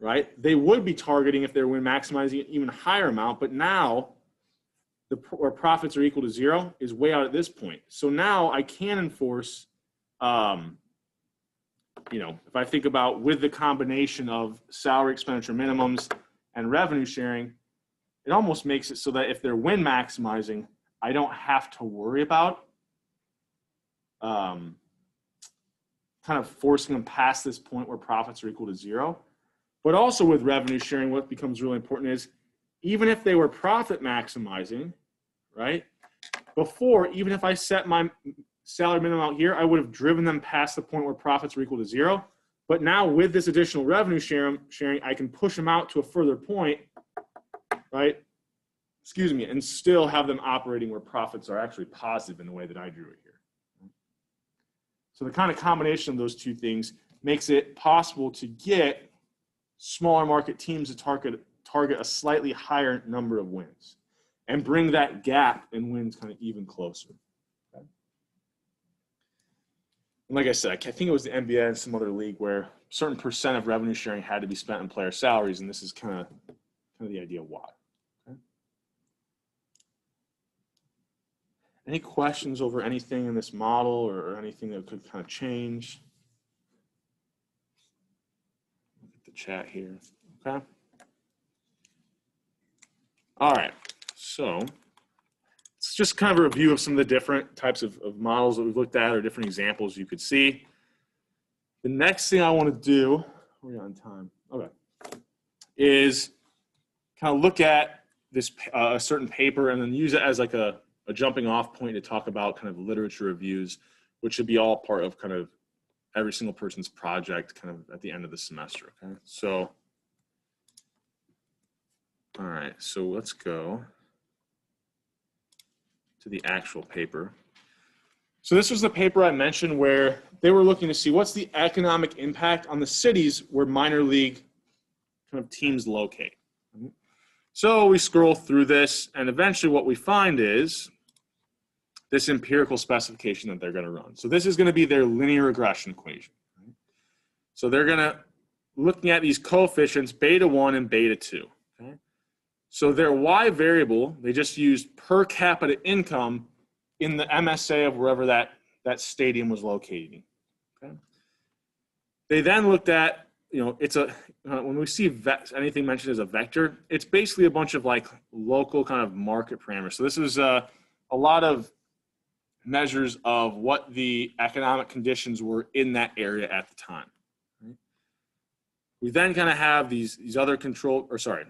right, they would be targeting if they're maximizing an even higher amount, but now where profits are equal to 0 is way out at this point. So now I can enforce, if I think about with the combination of salary expenditure minimums and revenue sharing, it almost makes it so that if they're win maximizing, I don't have to worry about kind of forcing them past this point where profits are equal to 0. But also with revenue sharing, what becomes really important is even if they were profit maximizing, right, before, even if I set my salary minimum out here, I would have driven them past the point where profits were equal to 0. But now with this additional revenue sharing, I can push them out to a further point, right, and still have them operating where profits are actually positive in the way that I drew it here. So the kind of combination of those two things makes it possible to get smaller market teams to target a slightly higher number of wins and bring that gap in wins kind of even closer. Okay. And like I said, I think it was the NBA and some other league where a certain percent of revenue sharing had to be spent on player salaries, and this is kind of the idea why. Okay. Any questions over anything in this model or anything that could kind of change? Look at the chat here. Okay. All right. So it's just kind of a review of some of the different types of models that we've looked at or different examples you could see. The next thing I want to do, we're on time, okay, is kind of look at this a certain paper and then use it as like a jumping off point to talk about kind of literature reviews, which should be all part of kind of every single person's project kind of at the end of the semester, okay? So, all right, so let's go to the actual paper. So this was the paper I mentioned where they were looking to see what's the economic impact on the cities where minor league kind of teams locate. So we scroll through this, and eventually what we find is this empirical specification that they're going to run. So this is going to be their linear regression equation. So they're going to looking at these coefficients, beta 1 and beta 2. Okay? So their y variable, they just used per capita income in the MSA of wherever that stadium was located. Okay? They then looked at, it's a, when we see anything mentioned as a vector, it's basically a bunch of like local kind of market parameters. So this is a lot of measures of what the economic conditions were in that area at the time. Right? We then kind of have these other control, or sorry,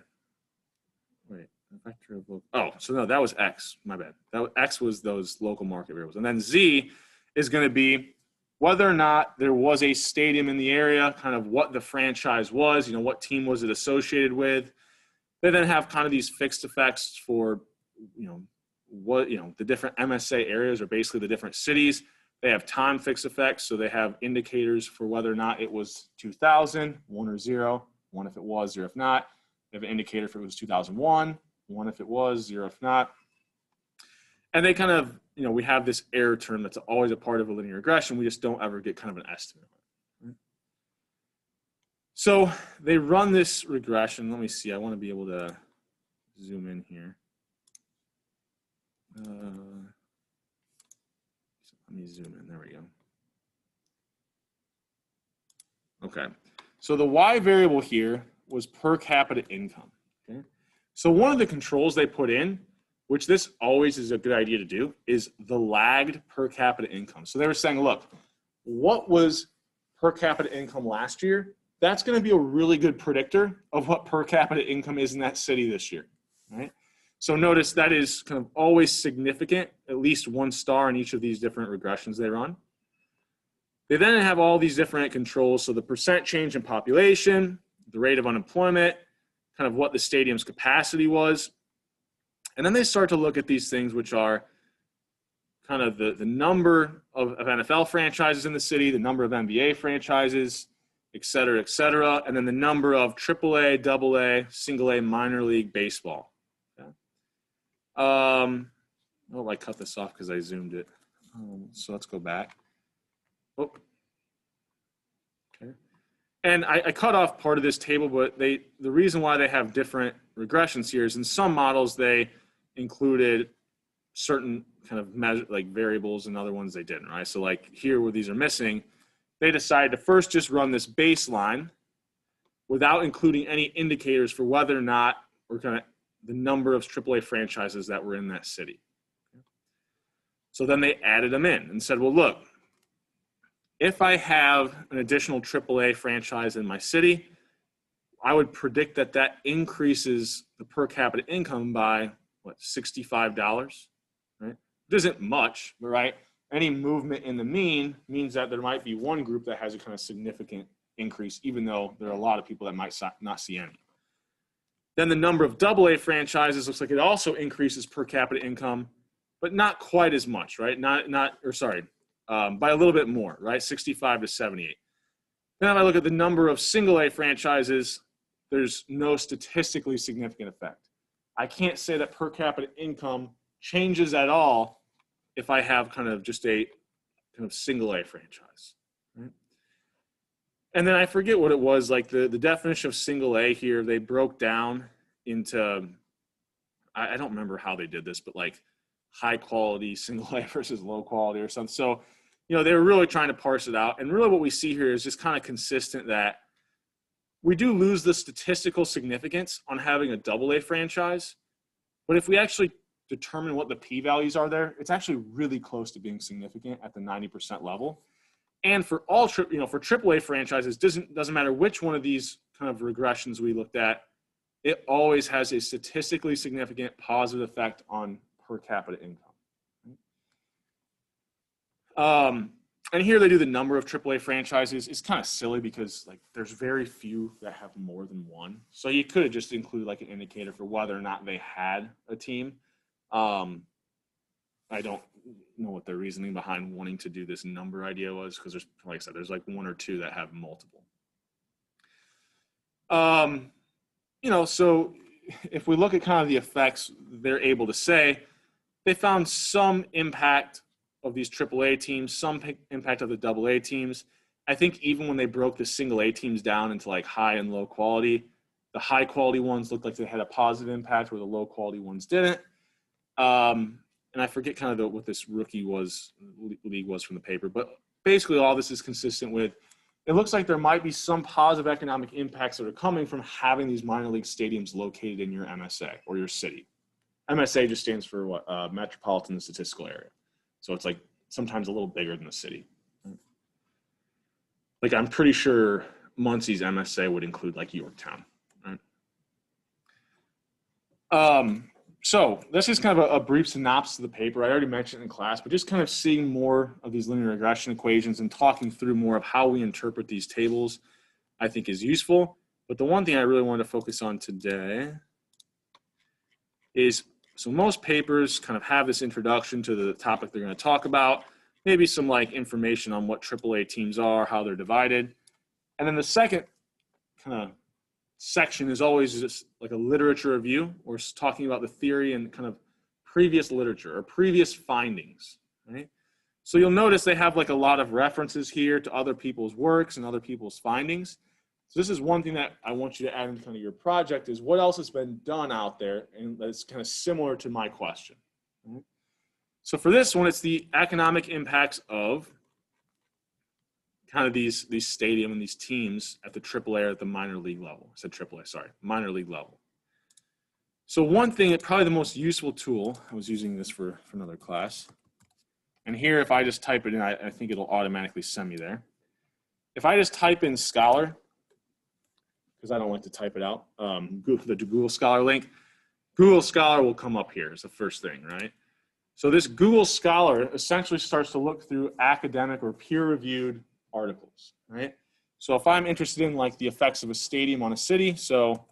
wait, vector of, oh, so no, that was X, my bad. X was those local market variables. And then Z is going to be whether or not there was a stadium in the area, kind of what the franchise was, what team was it associated with. They then have kind of these fixed effects for, what, the different MSA areas are basically the different cities. They have time fixed effects, so they have indicators for whether or not it was 2000, 1 or 0, 1 if it was, 0 if not. They have an indicator if it was 2001, 1 if it was, 0 if not. And they kind of, we have this error term that's always a part of a linear regression. We just don't ever get kind of an estimate. Right? So they run this regression. Let me see. I want to be able to zoom in here. Let me zoom in. There we go. Okay. So the y variable here was per capita income. Okay. So one of the controls they put in, which this always is a good idea to do, is the lagged per capita income. So they were saying, look, what was per capita income last year? That's going to be a really good predictor of what per capita income is in that city this year. Right? So notice that is kind of always significant, at least 1 star in each of these different regressions they run. They then have all these different controls. So the percent change in population, the rate of unemployment, kind of what the stadium's capacity was. And then they start to look at these things, which are kind of the number of NFL franchises in the city, the number of NBA franchises, et cetera, and then the number of AAA, AA, single A, minor league baseball. Oh, I cut this off because I zoomed it. So let's go back. Oh, okay. And I cut off part of this table, but the reason why they have different regressions here is in some models they included certain kind of measure, like variables, and other ones they didn't, right? So like here where these are missing, they decided to first just run this baseline without including any indicators for whether or not, or kind of the number of AAA franchises that were in that city. So then they added them in and said, well, look, if I have an additional AAA franchise in my city, I would predict that that increases the per capita income by, what, $65, right? It isn't much, but right? Any movement in the mean means that there might be one group that has a kind of significant increase, even though there are a lot of people that might not see any. Then the number of AA franchises looks like it also increases per capita income, but not quite as much, right? By a little bit more, right? 65 to 78. Then if I look at the number of single A franchises, there's no statistically significant effect. I can't say that per capita income changes at all if I have kind of just a kind of single A franchise. Right? And then I forget what it was, like the definition of single A here, they broke down into, I don't remember how they did this, but like high quality single A versus low quality or something. So, you know, they were really trying to parse it out. And really what we see here is just kind of consistent that we do lose the statistical significance on having a double A franchise. But if we actually determine what the p-values are there, it's actually really close to being significant at the 90% level. And for all, for AAA franchises, doesn't matter which one of these kind of regressions we looked at, it always has a statistically significant positive effect on per capita income. And here they do the number of AAA franchises. It's kind of silly because like there's very few that have more than one. So you could have just included like an indicator for whether or not they had a team. I don't know what their reasoning behind wanting to do this number idea was, because there's, like I said, there's like one or two that have multiple. So if we look at kind of the effects they're able to say, they found some impact of these AAA teams, some impact of the AA teams. I think even when they broke the single A teams down into like high and low quality, the high quality ones looked like they had a positive impact where the low quality ones didn't. And I forget kind of what this league was from the paper, but basically all this is consistent with, it looks like there might be some positive economic impacts that are coming from having these minor league stadiums located in your MSA or your city. MSA just stands for what? Metropolitan Statistical Area. So it's like sometimes a little bigger than the city. Like I'm pretty sure Muncie's MSA would include like Yorktown. Right? So this is kind of a brief synopsis of the paper. I already mentioned it in class, but just kind of seeing more of these linear regression equations and talking through more of how we interpret these tables, I think is useful. But the one thing I really wanted to focus on today is, so most papers kind of have this introduction to the topic they're going to talk about, maybe some like information on what AAA teams are, how they're divided. And then the second kind of section is always just like a literature review, or talking about the theory and kind of previous literature or previous findings, right? So you'll notice they have like a lot of references here to other people's works and other people's findings. So this is one thing that I want you to add in kind of your project, is what else has been done out there and that's kind of similar to my question. Right? So for this one, it's the economic impacts of kind of these stadium and these teams at the AAA or at the minor league level. I said AAA, sorry, minor league level. So one thing, probably the most useful tool, I was using this for another class. And here, if I just type it in, I think it'll automatically send me there. If I just type in Scholar, because I don't like to type it out, the Google Scholar link, Google Scholar will come up here as the first thing, right? So this Google Scholar essentially starts to look through academic or peer-reviewed articles, right? So if I'm interested in like the effects of a stadium on a city, so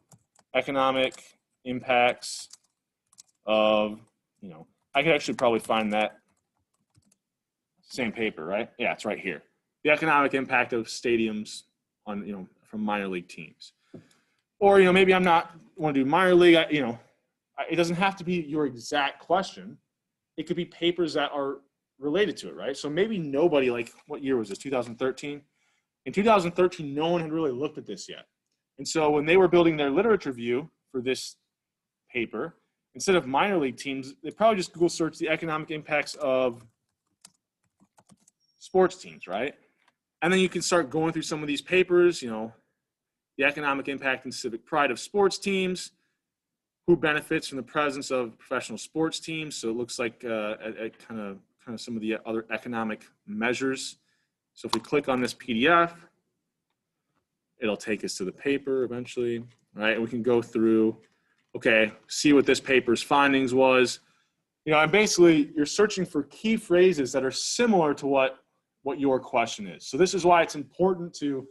economic impacts of, I could actually probably find that same paper, right? Yeah, it's right here. The economic impact of stadiums on, from minor league teams. Or, maybe I'm not want to do minor league, it doesn't have to be your exact question. It could be papers that are related to it, right? So maybe nobody, like, what year was this, 2013? In 2013, no one had really looked at this yet. And so when they were building their literature review for this paper, instead of minor league teams, they probably just Google search the economic impacts of sports teams, right? And then you can start going through some of these papers, the economic impact and civic pride of sports teams, who benefits from the presence of professional sports teams. So it looks like kind of some of the other economic measures. So if we click on this PDF, it'll take us to the paper eventually, right? And we can go through, okay, see what this paper's findings was. And basically you're searching for key phrases that are similar to what your question is. So this is why it's important to,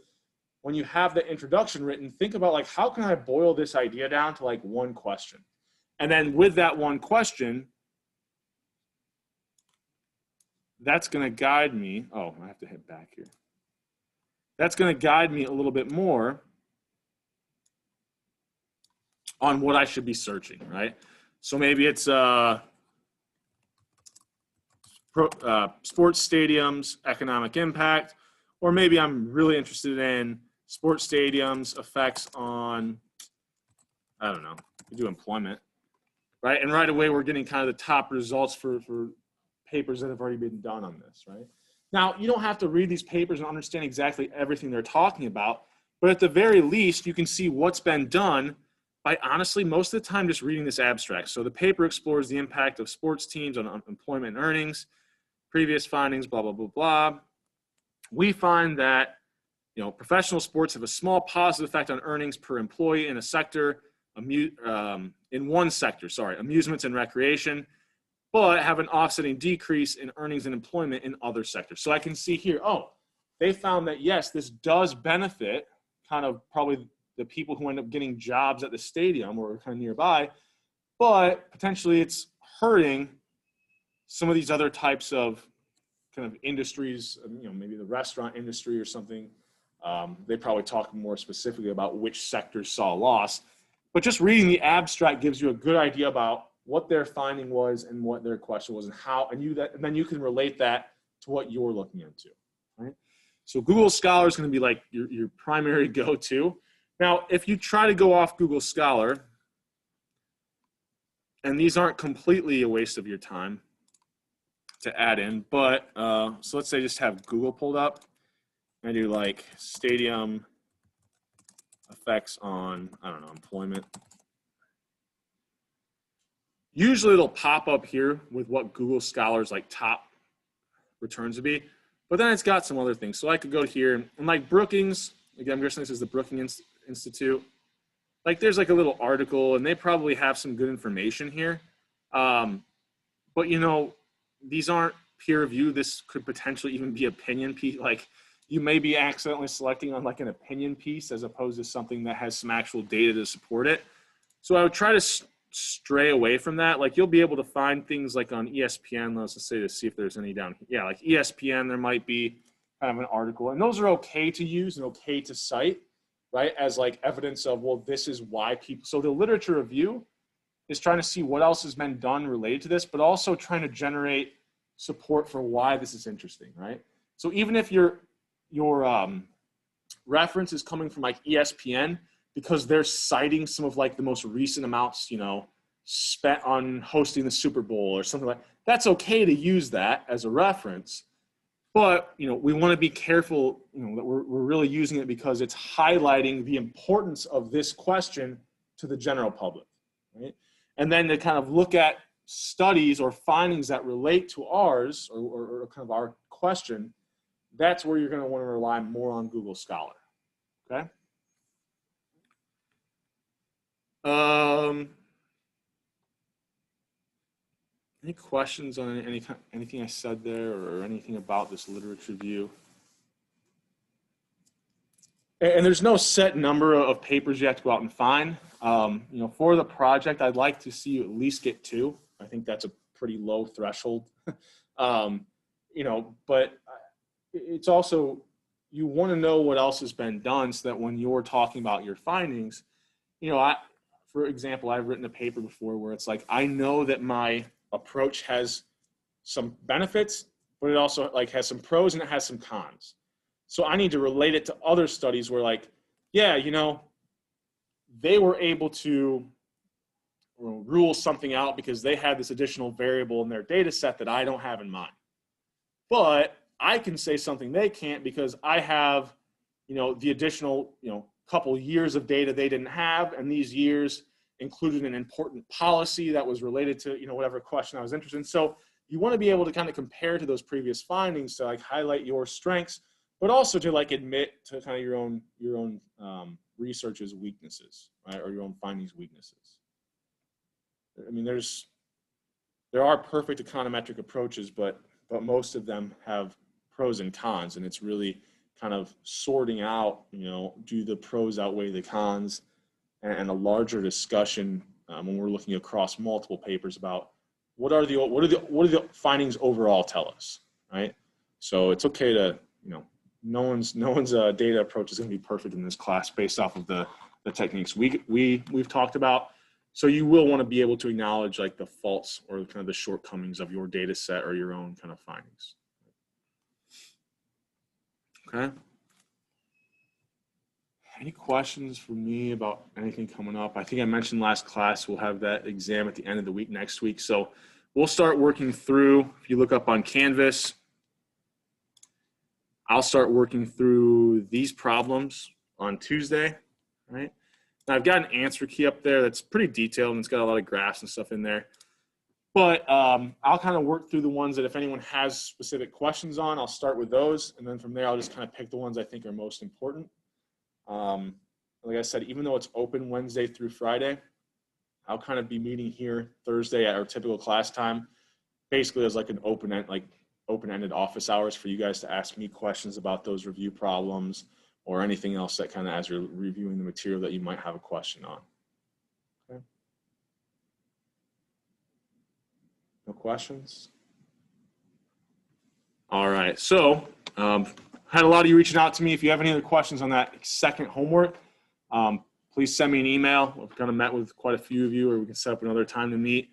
when you have the introduction written, think about like, how can I boil this idea down to like one question? And then with that one question, that's going to guide me. Oh, I have to hit back here. That's going to guide me a little bit more on what I should be searching, right? So maybe it's sports stadiums, economic impact, or maybe I'm really interested in sports stadiums, effects on, I don't know, we do employment, right? And right away, we're getting kind of the top results for papers that have already been done on this, right? Now, you don't have to read these papers and understand exactly everything they're talking about, but at the very least, you can see what's been done by honestly, most of the time, just reading this abstract. So the paper explores the impact of sports teams on employment and earnings, previous findings, blah, blah, blah, blah. We find that, professional sports have a small positive effect on earnings per employee in a sector, in one sector, amusements and recreation, but have an offsetting decrease in earnings and employment in other sectors. So I can see here, they found that, yes, this does benefit kind of probably the people who end up getting jobs at the stadium or kind of nearby, but potentially it's hurting some of these other types of kind of industries, maybe the restaurant industry or something. They probably talk more specifically about which sectors saw loss, but just reading the abstract gives you a good idea about what their finding was and what their question was and how, and then you can relate that to what you're looking into, right? So Google Scholar is going to be like your primary go-to. Now, if you try to go off Google Scholar, and these aren't completely a waste of your time to add in, but so let's say just have Google pulled up and I do like stadium effects on, I don't know, employment. Usually it'll pop up here with what Google Scholar's like top returns would be, but then it's got some other things. So I could go here and like Brookings, again, I'm guessing this is the Brookings Institute. Like there's like a little article and they probably have some good information here. But these aren't peer review. This could potentially even be opinion piece. Like you may be accidentally selecting on like an opinion piece as opposed to something that has some actual data to support it. So I would try to stray away from that. Like you'll be able to find things like on ESPN, let's just say to see if there's any down here. Yeah, like ESPN, there might be kind of an article and those are okay to use and okay to cite, right? As like evidence of, well, this is why people, so the literature review is trying to see what else has been done related to this, but also trying to generate support for why this is interesting, right? So even if your reference is coming from like ESPN, because they're citing some of like the most recent amounts, spent on hosting the Super Bowl or something like that, that's okay to use that as a reference. But, we want to be careful, that we're really using it because it's highlighting the importance of this question to the general public, right? And then to kind of look at studies or findings that relate to ours or kind of our question, that's where you're going to want to rely more on Google Scholar, okay? Any questions on anything I said there or anything about this literature review? And there's no set number of papers you have to go out and find. For the project, I'd like to see you at least get 2. I think that's a pretty low threshold. But it's also, you want to know what else has been done so that when you're talking about your findings, for example, I've written a paper before where it's like, I know that my approach has some benefits, but it also like has some pros and it has some cons. So I need to relate it to other studies where like, yeah, they were able to rule something out because they had this additional variable in their data set that I don't have in mine. But I can say something they can't because I have, the additional, couple years of data they didn't have, and these years included an important policy that was related to, whatever question I was interested in. So you want to be able to kind of compare to those previous findings to like highlight your strengths, but also to like admit to kind of your own research's weaknesses, right? Or your own findings weaknesses. I mean, there are perfect econometric approaches, but most of them have pros and cons, and it's really kind of sorting out, do the pros outweigh the cons, and a larger discussion when we're looking across multiple papers about what do the findings overall tell us, right? So it's okay to, no one's data approach is going to be perfect in this class based off of the techniques we've talked about. So you will want to be able to acknowledge like the faults or kind of the shortcomings of your data set or your own kind of findings. Okay. Any questions for me about anything coming up? I think I mentioned last class, we'll have that exam at the end of the week next week. So we'll start working through, if you look up on Canvas, I'll start working through these problems on Tuesday, right? Now I've got an answer key up there that's pretty detailed and it's got a lot of graphs and stuff in there. But I'll kind of work through the ones that if anyone has specific questions on, I'll start with those. And then from there, I'll just kind of pick the ones I think are most important. Like I said, even though it's open Wednesday through Friday, I'll kind of be meeting here Thursday at our typical class time, basically as like an open-ended office hours for you guys to ask me questions about those review problems or anything else that kind of as you're reviewing the material that you might have a question on. Okay. No questions? All right, so had a lot of you reaching out to me. If you have any other questions on that second homework, please send me an email. We've kind of met with quite a few of you, or we can set up another time to meet.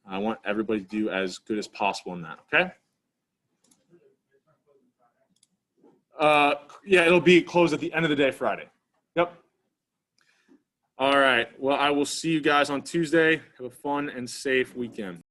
I want everybody to do as good as possible in that, okay? Yeah, it'll be closed at the end of the day Friday. Yep. All right, well, I will see you guys on Tuesday. Have a fun and safe weekend.